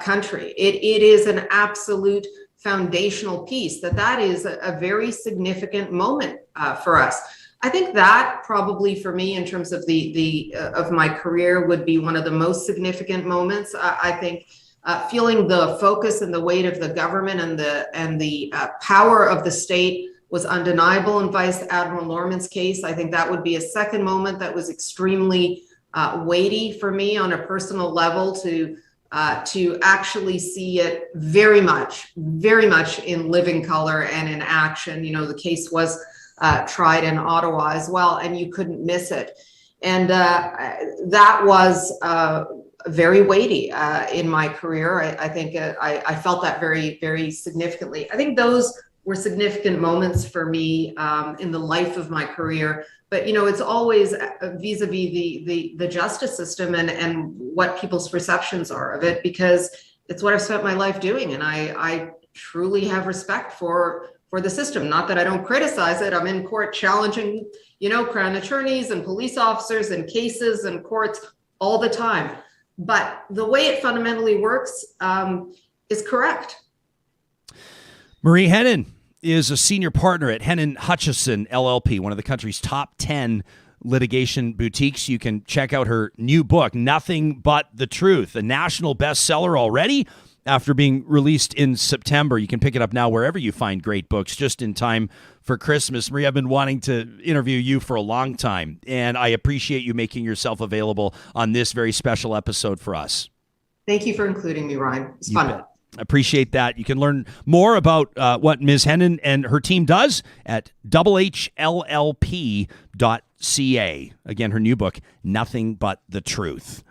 country, it is an absolute foundational piece, that is a very significant moment for us. I think that probably for me, in terms of of my career, would be one of the most significant moments. I think feeling the focus and the weight of the government and the power of the state was undeniable in Vice Admiral Norman's case. I think that would be a second moment that was extremely weighty for me on a personal level, to actually see it very much in living color and in action. The case was tried in Ottawa as well, and you couldn't miss it. And that was very weighty in my career. I think I felt that very, very significantly. I think those were significant moments for me in the life of my career. But, you know, it's always vis-a-vis the justice system and what people's perceptions are of it, because it's what I've spent my life doing. And I truly have respect for the system. Not that I don't criticize it. I'm in court challenging, you know, Crown attorneys and police officers and cases and courts all the time. But the way it fundamentally works is correct. Marie Henein is a senior partner at Henein Hutchison LLP, one of the country's top 10 litigation boutiques. You can check out her new book, Nothing But the Truth, a national bestseller already after being released in September. You can pick it up now wherever you find great books, just in time for Christmas. Marie, I've been wanting to interview you for a long time, and I appreciate you making yourself available on this very special episode for us. Thank you for including me, Ryan. It's fun. Appreciate that. You can learn more about what Ms. Henein and her team does at hhllp.ca. Again, her new book, Nothing But the Truth.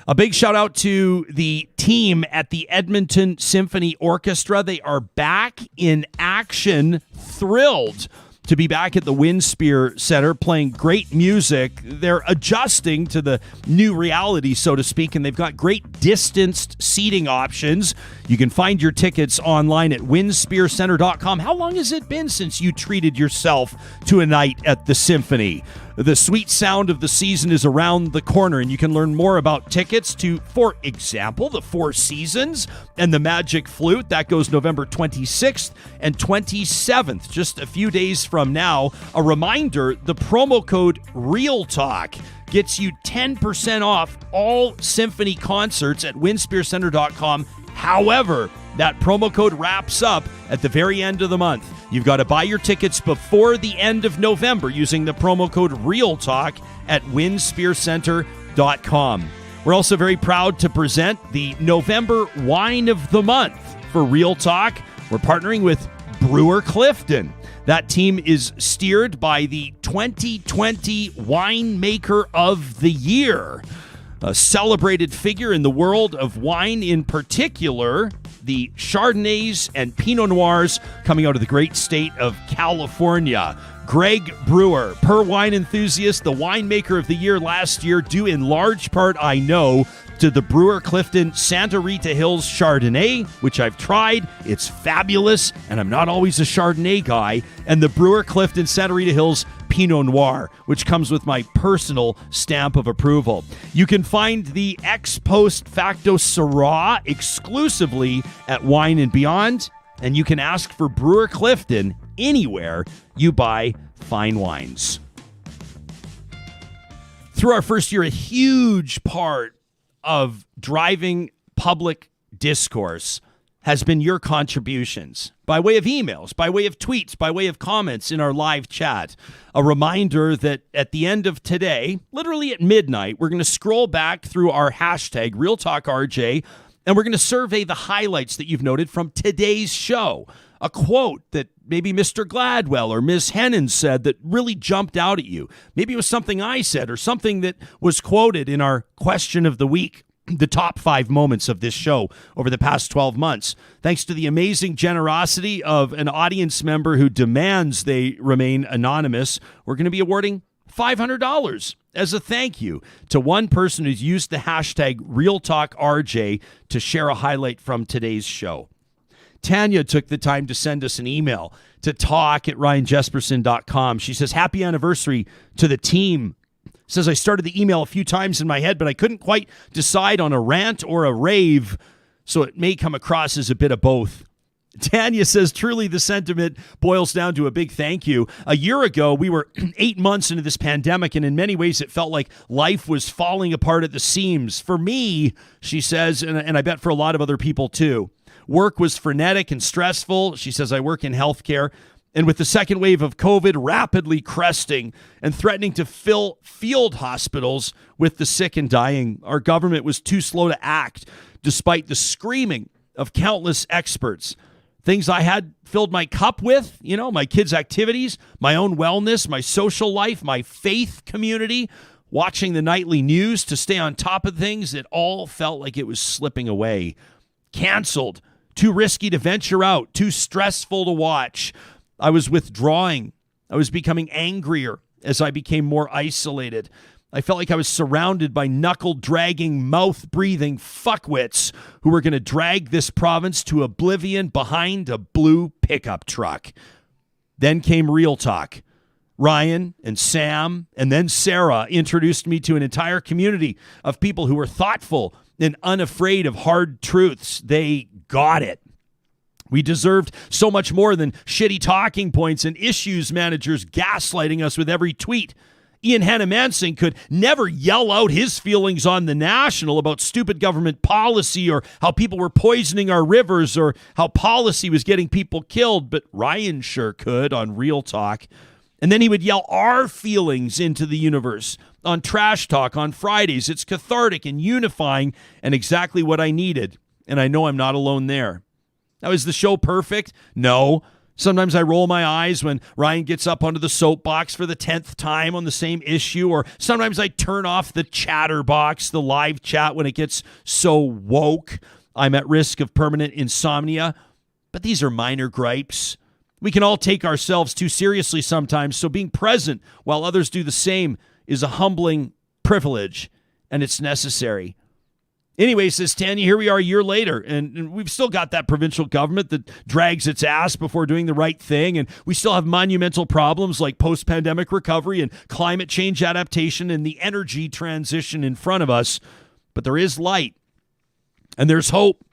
A big shout out to the team at the Edmonton Symphony Orchestra. They are back in action. Thrilled to be back at the Winspear Center playing great music. They're adjusting to the new reality, so to speak, and they've got great distanced seating options. You can find your tickets online at winspearcenter.com. How long has it been since you treated yourself to a night at the Symphony? The sweet sound of the season is around the corner, and you can learn more about tickets to, for example, the Four Seasons and the Magic Flute. That goes November 26th and 27th, just a few days from now. A reminder, the promo code REALTALK gets you 10% off all symphony concerts at winspearcenter.com. However, that promo code wraps up at the very end of the month. You've got to buy your tickets before the end of November using the promo code REALTALK at winspearcenter.com. We're also very proud to present the November Wine of the Month for Real Talk. We're partnering with Brewer Clifton. That team is steered by the 2020 Winemaker of the Year, a celebrated figure in the world of wine, in particular the Chardonnays and Pinot Noirs coming out of the great state of California. Greg Brewer, per Wine Enthusiast, the Winemaker of the Year last year, due in large part, I know, to the Brewer Clifton Santa Rita Hills Chardonnay, which I've tried. It's fabulous, and I'm not always a Chardonnay guy. And the Brewer Clifton Santa Rita Hills Pinot Noir, which comes with my personal stamp of approval. You can find the ex post facto Syrah exclusively at Wine and Beyond, and you can ask for Brewer Clifton anywhere you buy fine wines. Through our first year, a huge part of driving public discourse has been your contributions by way of emails, by way of tweets, by way of comments in our live chat. A reminder that at the end of today, literally at midnight, we're going to scroll back through our hashtag RealTalkRJ, and we're going to survey the highlights that you've noted from today's show. A quote that maybe Mr. Gladwell or Ms. Henein said that really jumped out at you. Maybe it was something I said or something that was quoted in our question of the week, the top 5 moments of this show over the past 12 months. Thanks to the amazing generosity of an audience member who demands they remain anonymous, we're going to be awarding $500 as a thank you to one person who's used the hashtag RealTalkRJ to share a highlight from today's show. Tanya took the time to send us an email to talk@ryanjesperson.com. She says, happy anniversary to the team. Says, I started the email a few times in my head, but I couldn't quite decide on a rant or a rave, so it may come across as a bit of both. Tanya says, truly the sentiment boils down to a big thank you. A year ago, we were 8 months into this pandemic, and in many ways, it felt like life was falling apart at the seams. For me, she says, and I bet for a lot of other people too, work was frenetic and stressful. She says, I work in healthcare. And with the second wave of COVID rapidly cresting and threatening to fill field hospitals with the sick and dying, our government was too slow to act, despite the screaming of countless experts. Things I had filled my cup with, my kids' activities, my own wellness, my social life, my faith community, Watching the nightly news to stay on top of things, it all felt like it was slipping away. Canceled. Too risky to venture out. Too stressful to watch. I was withdrawing. I was becoming angrier as I became more isolated. I felt like I was surrounded by knuckle-dragging, mouth-breathing fuckwits who were going to drag this province to oblivion behind a blue pickup truck. Then came Real Talk. Ryan and Sam and then Sarah introduced me to an entire community of people who were thoughtful and unafraid of hard truths. They got it. We deserved so much more than shitty talking points and issues managers gaslighting us with every tweet. Ian Henein could never yell out his feelings on the National about stupid government policy or how people were poisoning our rivers or how policy was getting people killed, but Ryan sure could on Real Talk. And then he would yell our feelings into the universe on Trash Talk on Fridays. It's cathartic and unifying and exactly what I needed. And I know I'm not alone there. Now, is the show perfect? No. Sometimes I roll my eyes when Ryan gets up onto the soapbox for the 10th time on the same issue, or sometimes I turn off the chatterbox, the live chat, when it gets so woke I'm at risk of permanent insomnia. But these are minor gripes. We can all take ourselves too seriously sometimes, so being present while others do the same is a humbling privilege, and it's necessary. Anyway, says Tanya, here we are a year later, and we've still got that provincial government that drags its ass before doing the right thing, and we still have monumental problems like post-pandemic recovery and climate change adaptation and the energy transition in front of us. But there is light, and there's hope,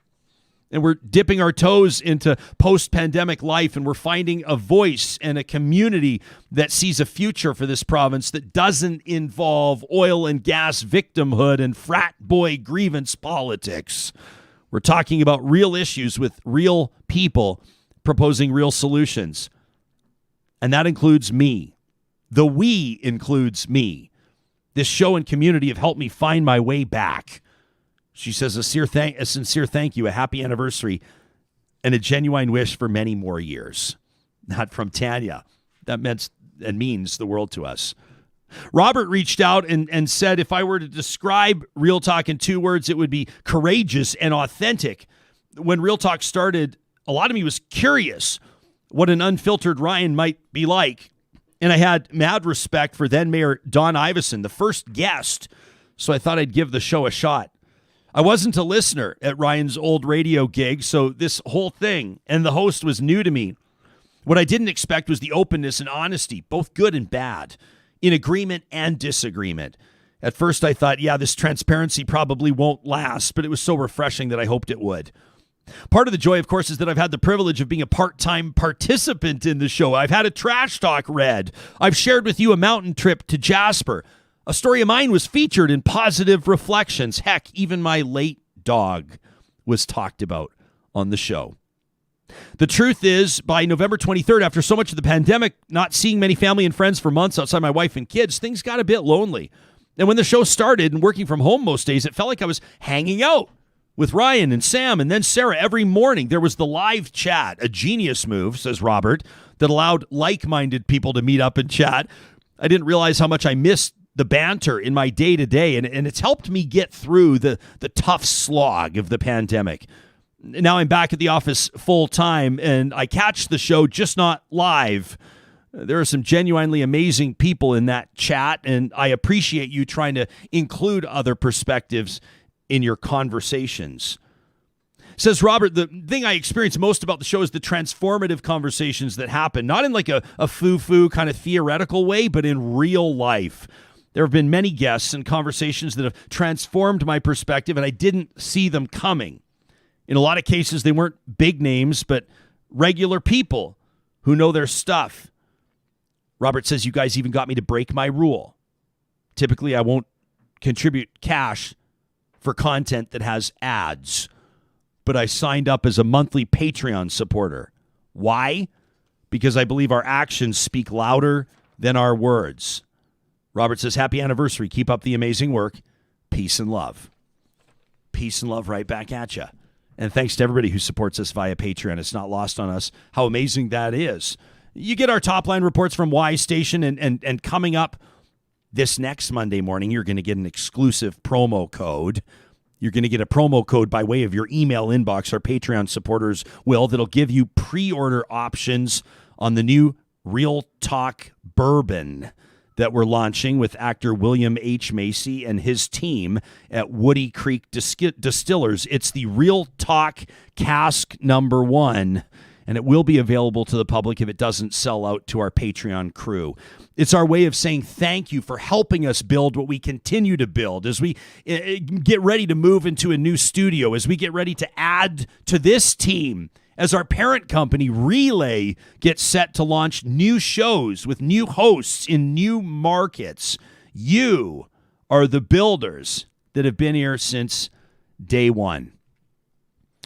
and we're dipping our toes into post-pandemic life, and we're finding a voice and a community that sees a future for this province that doesn't involve oil and gas victimhood and frat boy grievance politics. We're talking about real issues with real people proposing real solutions. And that includes me. The we includes me. This show and community have helped me find my way back. She says a sincere thank you, a happy anniversary, and a genuine wish for many more years. Not from Tanya. That means the world to us. Robert reached out and said, if I were to describe Real Talk in 2 words, it would be courageous and authentic. When Real Talk started, a lot of me was curious what an unfiltered Ryan might be like. And I had mad respect for then Mayor Don Iveson, the first guest, so I thought I'd give the show a shot. I wasn't a listener at Ryan's old radio gig, so this whole thing and the host was new to me. What I didn't expect was the openness and honesty, both good and bad, in agreement and disagreement. At first I thought, yeah, this transparency probably won't last, but it was so refreshing that I hoped it would. Part of the joy, of course, is that I've had the privilege of being a part-time participant in the show. I've had a Trash Talk read. I've shared with you a mountain trip to Jasper. A story of mine was featured in Positive Reflections. Heck, even my late dog was talked about on the show. The truth is, by November 23rd, after so much of the pandemic, not seeing many family and friends for months outside my wife and kids, things got a bit lonely. And when the show started and working from home most days, it felt like I was hanging out with Ryan and Sam and then Sarah every morning. There was the live chat, a genius move, says Robert, that allowed like-minded people to meet up and chat. I didn't realize how much I missed the banter in my day-to-day, and it's helped me get through the tough slog of the pandemic. Now I'm back at the office full-time, and I catch the show, just not live. There are some genuinely amazing people in that chat, and I appreciate you trying to include other perspectives in your conversations. Says Robert, the thing I experience most about the show is the transformative conversations that happen, not in like a foo-foo kind of theoretical way, but in real life. There have been many guests and conversations that have transformed my perspective, and I didn't see them coming. In a lot of cases, they weren't big names, but regular people who know their stuff. Robert says, you guys even got me to break my rule. Typically, I won't contribute cash for content that has ads, but I signed up as a monthly Patreon supporter. Why? Because I believe our actions speak louder than our words. Robert says, happy anniversary. Keep up the amazing work. Peace and love. Peace and love right back at you. And thanks to everybody who supports us via Patreon. It's not lost on us how amazing that is. You get our top line reports from Y Station, and coming up this next Monday morning, you're going to get an exclusive promo code. You're going to get a promo code by way of your email inbox. Our Patreon supporters will. That'll give you pre-order options on the new Real Talk Bourbon that we're launching with actor William H. Macy and his team at Woody Creek Distillers. It's the Real Talk Cask number 1, and it will be available to the public if it doesn't sell out to our Patreon crew. It's our way of saying thank you for helping us build what we continue to build as we get ready to move into a new studio, as we get ready to add to this team, as our parent company, Relay, gets set to launch new shows with new hosts in new markets. You are the builders that have been here since day one.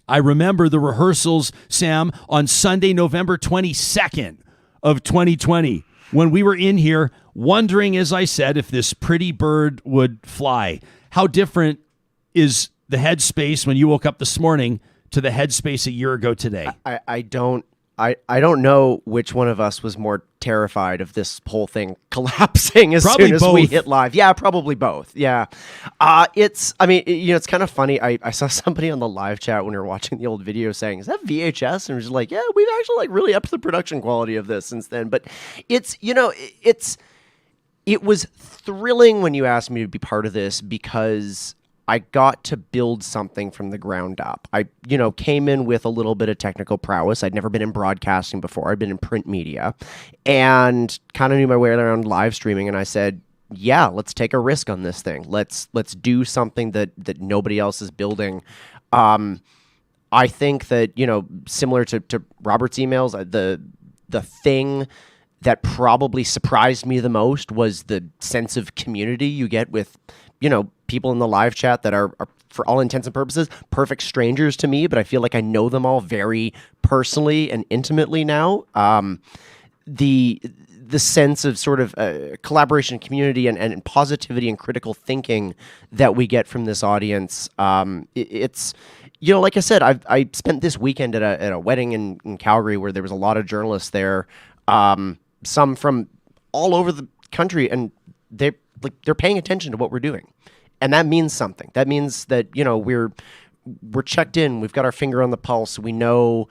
I remember the rehearsals, Sam, on Sunday, November 22nd of 2020, when we were in here wondering, as I said, if this pretty bird would fly. How different is the headspace when you woke up this morning to the headspace a year ago today? I don't know which one of us was more terrified of this whole thing collapsing as Probably soon as both. we hit live. Yeah, probably both. Yeah. It's kind of funny. I saw somebody on the live chat when we were watching the old video saying, is that VHS? And it was like, yeah, we've actually really upped the production quality of this since then. But it was thrilling when you asked me to be part of this because I got to build something from the ground up. I, came in with a little bit of technical prowess. I'd never been in broadcasting before. I'd been in print media and kind of knew my way around live streaming. And I said, yeah, let's take a risk on this thing. Let's do something that nobody else is building. I think that, similar to Robert's emails, the thing that probably surprised me the most was the sense of community you get with, people in the live chat that are, for all intents and purposes, perfect strangers to me, but I feel like I know them all very personally and intimately now. The sense of sort of collaboration, community, and positivity and critical thinking that we get from this audience, it's, like I said, I spent this weekend at a wedding in Calgary where there was a lot of journalists there, some from all over the country, and they're paying attention to what we're doing. And that means something. That means that, we're checked in. We've got our finger on the pulse. We know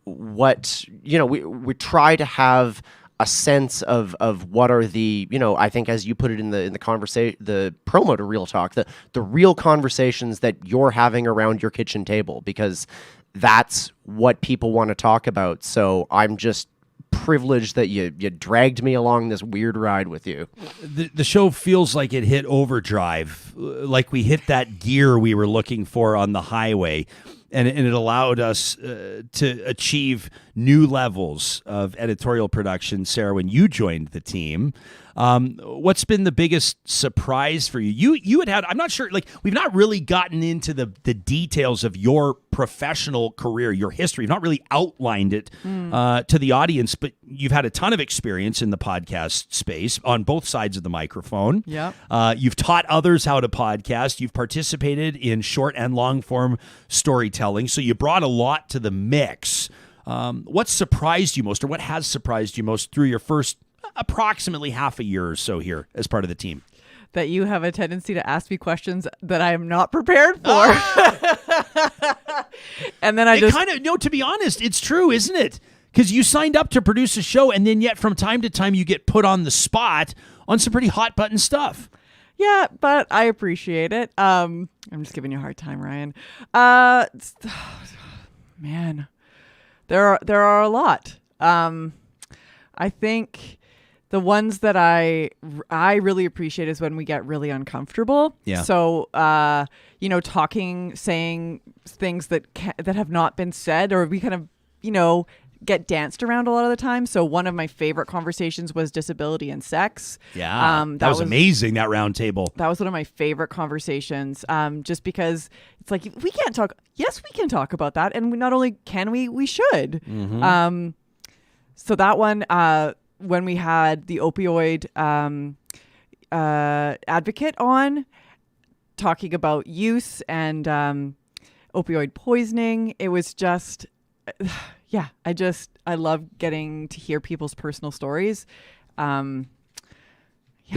what, we try to have a sense of what are the, I think as you put it in the conversation, the promo to Real Talk, the real conversations that you're having around your kitchen table, because that's what people want to talk about. So I'm just privileged that you dragged me along this weird ride with you. The show feels like it hit overdrive, like we hit that gear we were looking for on the highway, and it allowed us to achieve new levels of editorial production. Sarah, when you joined the team, what's been the biggest surprise for you? You had, I'm not sure, we've not really gotten into the details of your professional career, your history. You've not really outlined it to the audience, but you've had a ton of experience in the podcast space on both sides of the microphone. Yeah. You've taught others how to podcast. You've participated in short and long form storytelling. So you brought a lot to the mix. What surprised you most, or what has surprised you most through your first approximately half a year or so here as part of the team? That you have a tendency to ask me questions that I am not prepared for. And then to be honest, it's true, isn't it? Because you signed up to produce a show, and then yet from time to time you get put on the spot on some pretty hot button stuff. Yeah, but I appreciate it. I'm just giving you a hard time, Ryan. Man, there are a lot. I think the ones that I really appreciate is when we get really uncomfortable. Yeah. So, saying things that have not been said, or we kind of, get danced around a lot of the time. So one of my favorite conversations was disability and sex. Yeah. That was amazing, that round table. That was one of my favorite conversations. Just because it's like, we can't talk. Yes, we can talk about that. And not only can we should. Mm-hmm. So that one, when we had the opioid advocate on, talking about use and opioid poisoning, it was just, I love getting to hear people's personal stories. There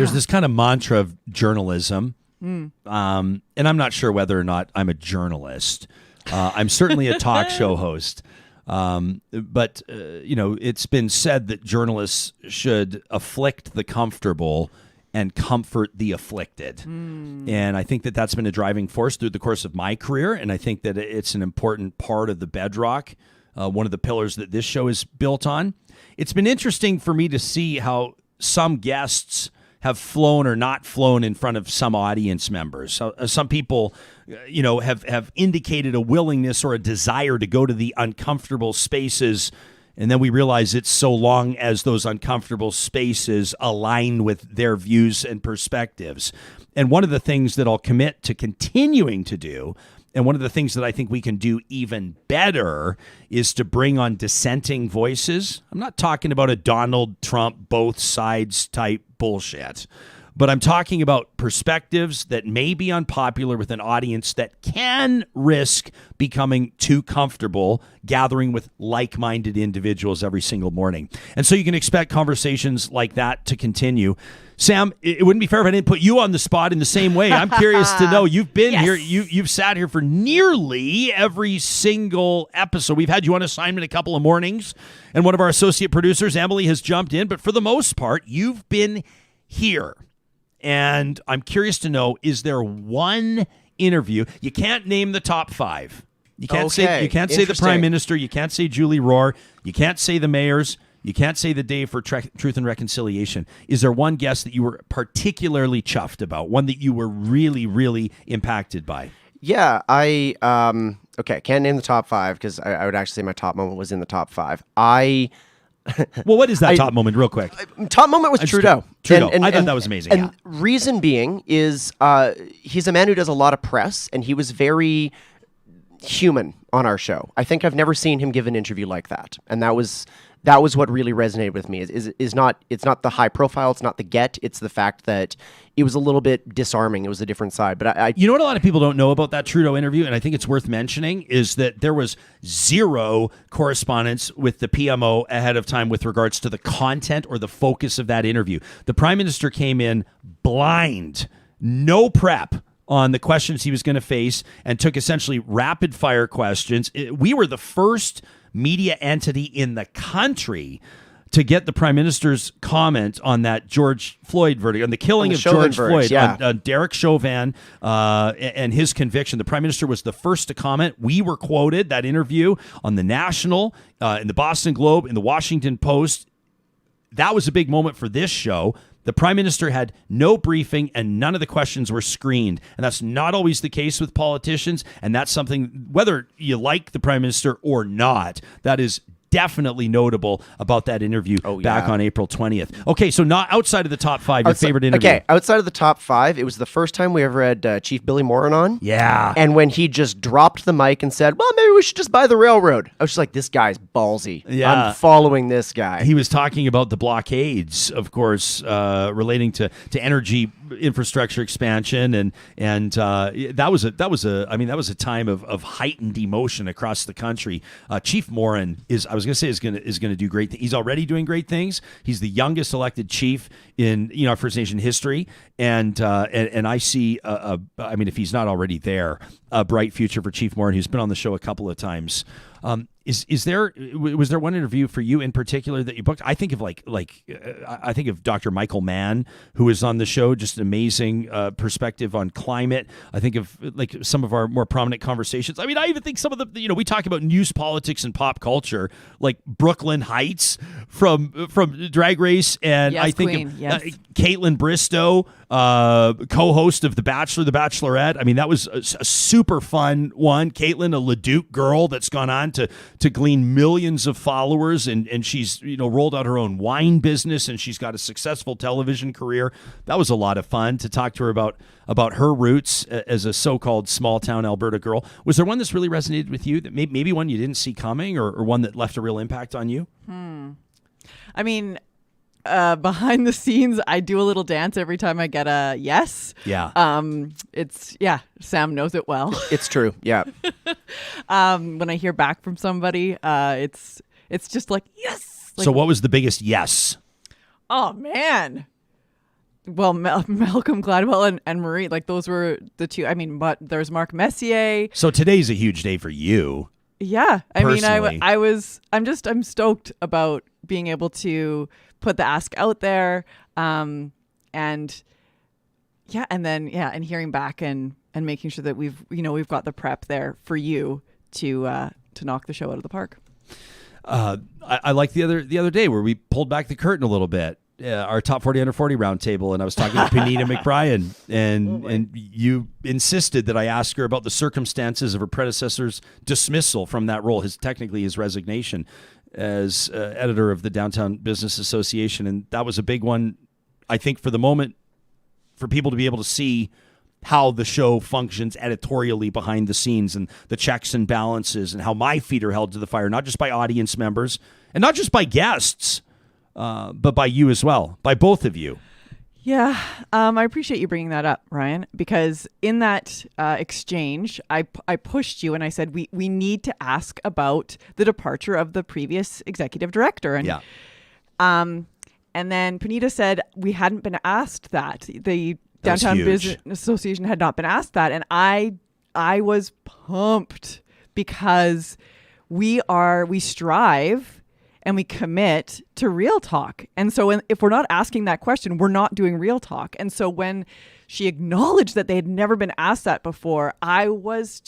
There's this kind of mantra of journalism. And I'm not sure whether or not I'm a journalist. I'm certainly a talk show host. But it's been said that journalists should afflict the comfortable and comfort the afflicted. And I think that that's been a driving force through the course of my career. And I think that it's an important part of the bedrock, one of the pillars that this show is built on. It's been interesting for me to see how some guests have flown or not flown in front of some audience members. So, some people, have indicated a willingness or a desire to go to the uncomfortable spaces, and then we realize it's so long as those uncomfortable spaces align with their views and perspectives. And one of the things that I'll commit to continuing to do, and one of the things that I think we can do even better, is to bring on dissenting voices. I'm not talking about a Donald Trump both sides type bullshit, but I'm talking about perspectives that may be unpopular with an audience that can risk becoming too comfortable gathering with like-minded individuals every single morning. And so you can expect conversations like that to continue. Sam, it wouldn't be fair if I didn't put you on the spot in the same way. I'm curious to know, you've been here, you've sat here for nearly every single episode. We've had you on assignment a couple of mornings, and one of our associate producers, Emily, has jumped in. But for the most part, you've been here. And I'm curious to know, is there one interview? You can't name the top 5. You can't say the Prime Minister. You can't say Julie Rohr. You can't say the mayors. You can't say the Day for Truth and Reconciliation. Is there one guest that you were particularly chuffed about? One that you were really, really impacted by? Yeah, I can't name the top 5 because I would actually say my top moment was in the top 5. Well, what is that top moment, real quick? Top moment was Trudeau. And I thought that was amazing. And reason being is he's a man who does a lot of press, and he was very human on our show. I think I've never seen him give an interview like that, and that was what really resonated with me. It's not the high profile, it's not the get, it's the fact that it was a little bit disarming. It was a different side. But I you know what a lot of people don't know about that Trudeau interview, and I think it's worth mentioning, is that there was zero correspondence with the PMO ahead of time with regards to the content or the focus of that interview. The Prime Minister came in blind, no prep on the questions he was going to face, and took essentially rapid fire questions. We were the first media entity in the country to get the Prime Minister's comment on that George Floyd verdict, on the killing of George Floyd, on Derek Chauvin and his conviction. The Prime Minister was the first to comment. We were quoted, that interview, on the National, in the Boston Globe, in the Washington Post. That was a big moment for this show. The Prime Minister had no briefing, and none of the questions were screened. And that's not always the case with politicians. And that's something, whether you like the Prime Minister or not, that is definitely notable about that interview back on April 20th. Okay, so not outside of the top 5, your favorite interview. Okay, outside of the top 5, it was the first time we ever had Chief Billy Morin on. Yeah. And when he just dropped the mic and said, well, maybe we should just buy the railroad. I was just like, this guy's ballsy. Yeah. I'm following this guy. He was talking about the blockades, of course, relating to energy infrastructure expansion, and that was a time of heightened emotion across the country. Chief Morin is going to do great things. He's already doing great things. He's the youngest elected chief in our First Nation history, and I see if he's not already there, a bright future for Chief Morin, who's been on the show a couple of times. Was there one interview for you in particular that you booked? I think of I think of Dr. Michael Mann, who was on the show, just an amazing perspective on climate. I think of some of our more prominent conversations. I mean, I even think some of the we talk about news, politics, and pop culture, like Brooklyn Heights from Drag Race, and Yes, I think Queen, of yes. Caitlin Bristow, co-host of The Bachelor, The Bachelorette. I mean, that was a super fun one. Caitlin, a Leduc girl that's gone on to glean millions of followers, and she's rolled out her own wine business, and she's got a successful television career. That was a lot of fun to talk to her about her roots as a so-called small-town Alberta girl. Was there one that's really resonated with you, that maybe one you didn't see coming, or one that left a real impact on you? I mean, behind the scenes, I do a little dance every time I get a yes. Yeah. Sam knows it well. It's true. Yeah. When I hear back from somebody, it's just like, yes. So what was the biggest yes? Oh man. Well, Malcolm Gladwell and Marie, like those were the two. I mean, but there's Mark Messier. So today's a huge day for you. Yeah. I mean, Personally. I'm stoked about being able to put the ask out there. And hearing back and making sure that we've got the prep there for you to knock the show out of the park. I like the other day where we pulled back the curtain a little bit. Our top 40 under 40 roundtable, and I was talking to Panita McBrien, and you insisted that I ask her about the circumstances of her predecessor's dismissal from that role, his resignation as editor of the Downtown Business Association, and that was a big one, I think, for the moment, for people to be able to see how the show functions editorially behind the scenes and the checks and balances and how my feet are held to the fire, not just by audience members and not just by guests, but by you as well, by both of you. Yeah, I appreciate you bringing that up, Ryan, because in that exchange, I pushed you and I said, we need to ask about the departure of the previous executive director. And, and then Panita said we hadn't been asked that. The Downtown Business Association had not been asked that. And I was pumped because we strive and we commit to real talk. And so if we're not asking that question, we're not doing real talk. And so when she acknowledged that they had never been asked that before, I was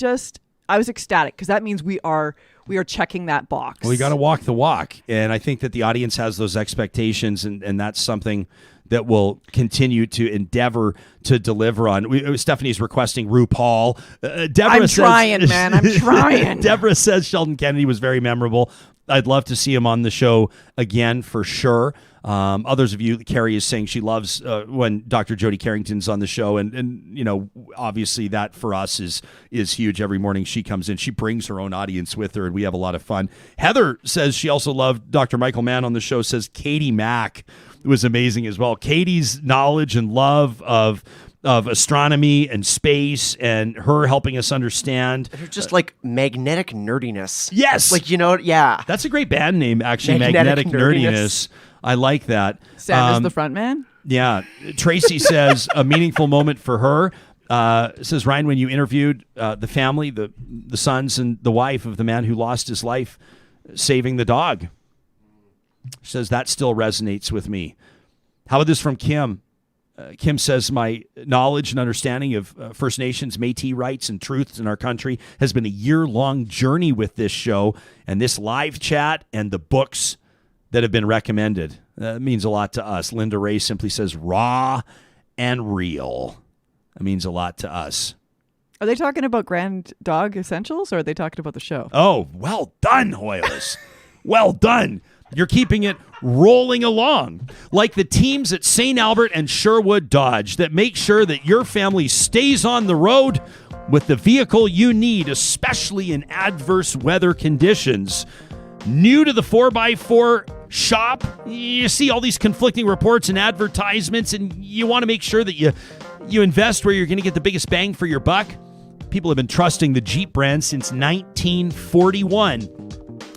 ecstatic, because that means we are checking that box. Well, we got to walk the walk. And I think that the audience has those expectations, and that's something that we'll continue to endeavor to deliver on. Stephanie's requesting RuPaul. I'm trying, man. I'm trying. Deborah says Sheldon Kennedy was very memorable. I'd love to see him on the show again for sure. Others of you, Carrie is saying she loves when Dr. Jody Carrington's on the show, and obviously that for us is huge. Every morning she comes in, she brings her own audience with her, and we have a lot of fun. Heather says she also loved Dr. Michael Mann on the show. Says Katie Mack was amazing as well. Katie's knowledge and love of astronomy and space, and her helping us understand. They're just like magnetic nerdiness. Yes. Yeah. That's a great band name, actually. Magnetic nerdiness. I like that. Sandra's the front man? Yeah. Tracy says a meaningful moment for her. Says, Ryan, when you interviewed the family, the sons and the wife of the man who lost his life saving the dog. Says that still resonates with me. How about this from Kim? Kim says, my knowledge and understanding of First Nations, Métis rights and truths in our country has been a year-long journey with this show and this live chat and the books that have been recommended. That means a lot to us. Linda Ray simply says, raw and real. That means a lot to us. Are they talking about Grand Dog Essentials, or are they talking about the show? Oh, well done, Hoyles. Well done. You're keeping it rolling along like the teams at St. Albert and Sherwood Dodge that make sure that your family stays on the road with the vehicle you need, especially in adverse weather conditions. New to the 4x4 shop, you see all these conflicting reports and advertisements, and you want to make sure that you invest where you're going to get the biggest bang for your buck. People have been trusting the Jeep brand since 1941.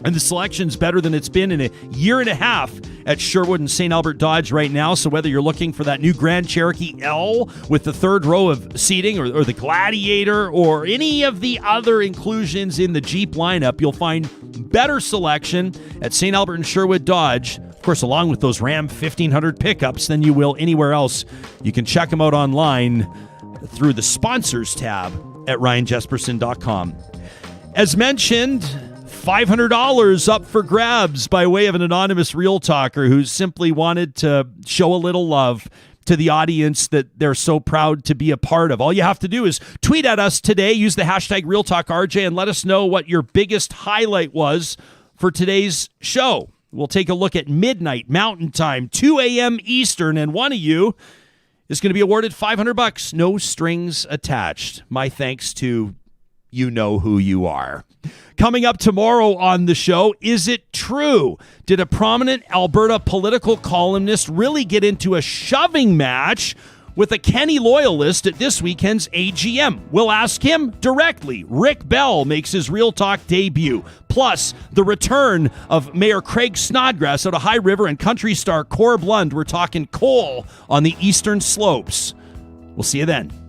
And the selection's better than it's been in a year and a half at Sherwood and St. Albert Dodge right now. So whether you're looking for that new Grand Cherokee L with the third row of seating, or the Gladiator, or any of the other inclusions in the Jeep lineup, you'll find better selection at St. Albert and Sherwood Dodge, of course, along with those Ram 1500 pickups, than you will anywhere else. You can check them out online through the sponsors tab at ryanjesperson.com. As mentioned, $500 up for grabs by way of an anonymous Real Talker who simply wanted to show a little love to the audience that they're so proud to be a part of. All you have to do is tweet at us today, use the hashtag RealTalkRJ, and let us know what your biggest highlight was for today's show. We'll take a look at midnight Mountain Time, 2 a.m. Eastern, and one of you is going to be awarded $500, no strings attached. My thanks to you know who you are. Coming up tomorrow on the show, is it true? Did a prominent Alberta political columnist really get into a shoving match with a Kenny loyalist at this weekend's AGM? We'll ask him directly. Rick Bell makes his Real Talk debut. Plus, plus the return of Mayor Craig Snodgrass out of High River and country star Corb Lund. We're talking coal on the eastern slopes. We'll see you then.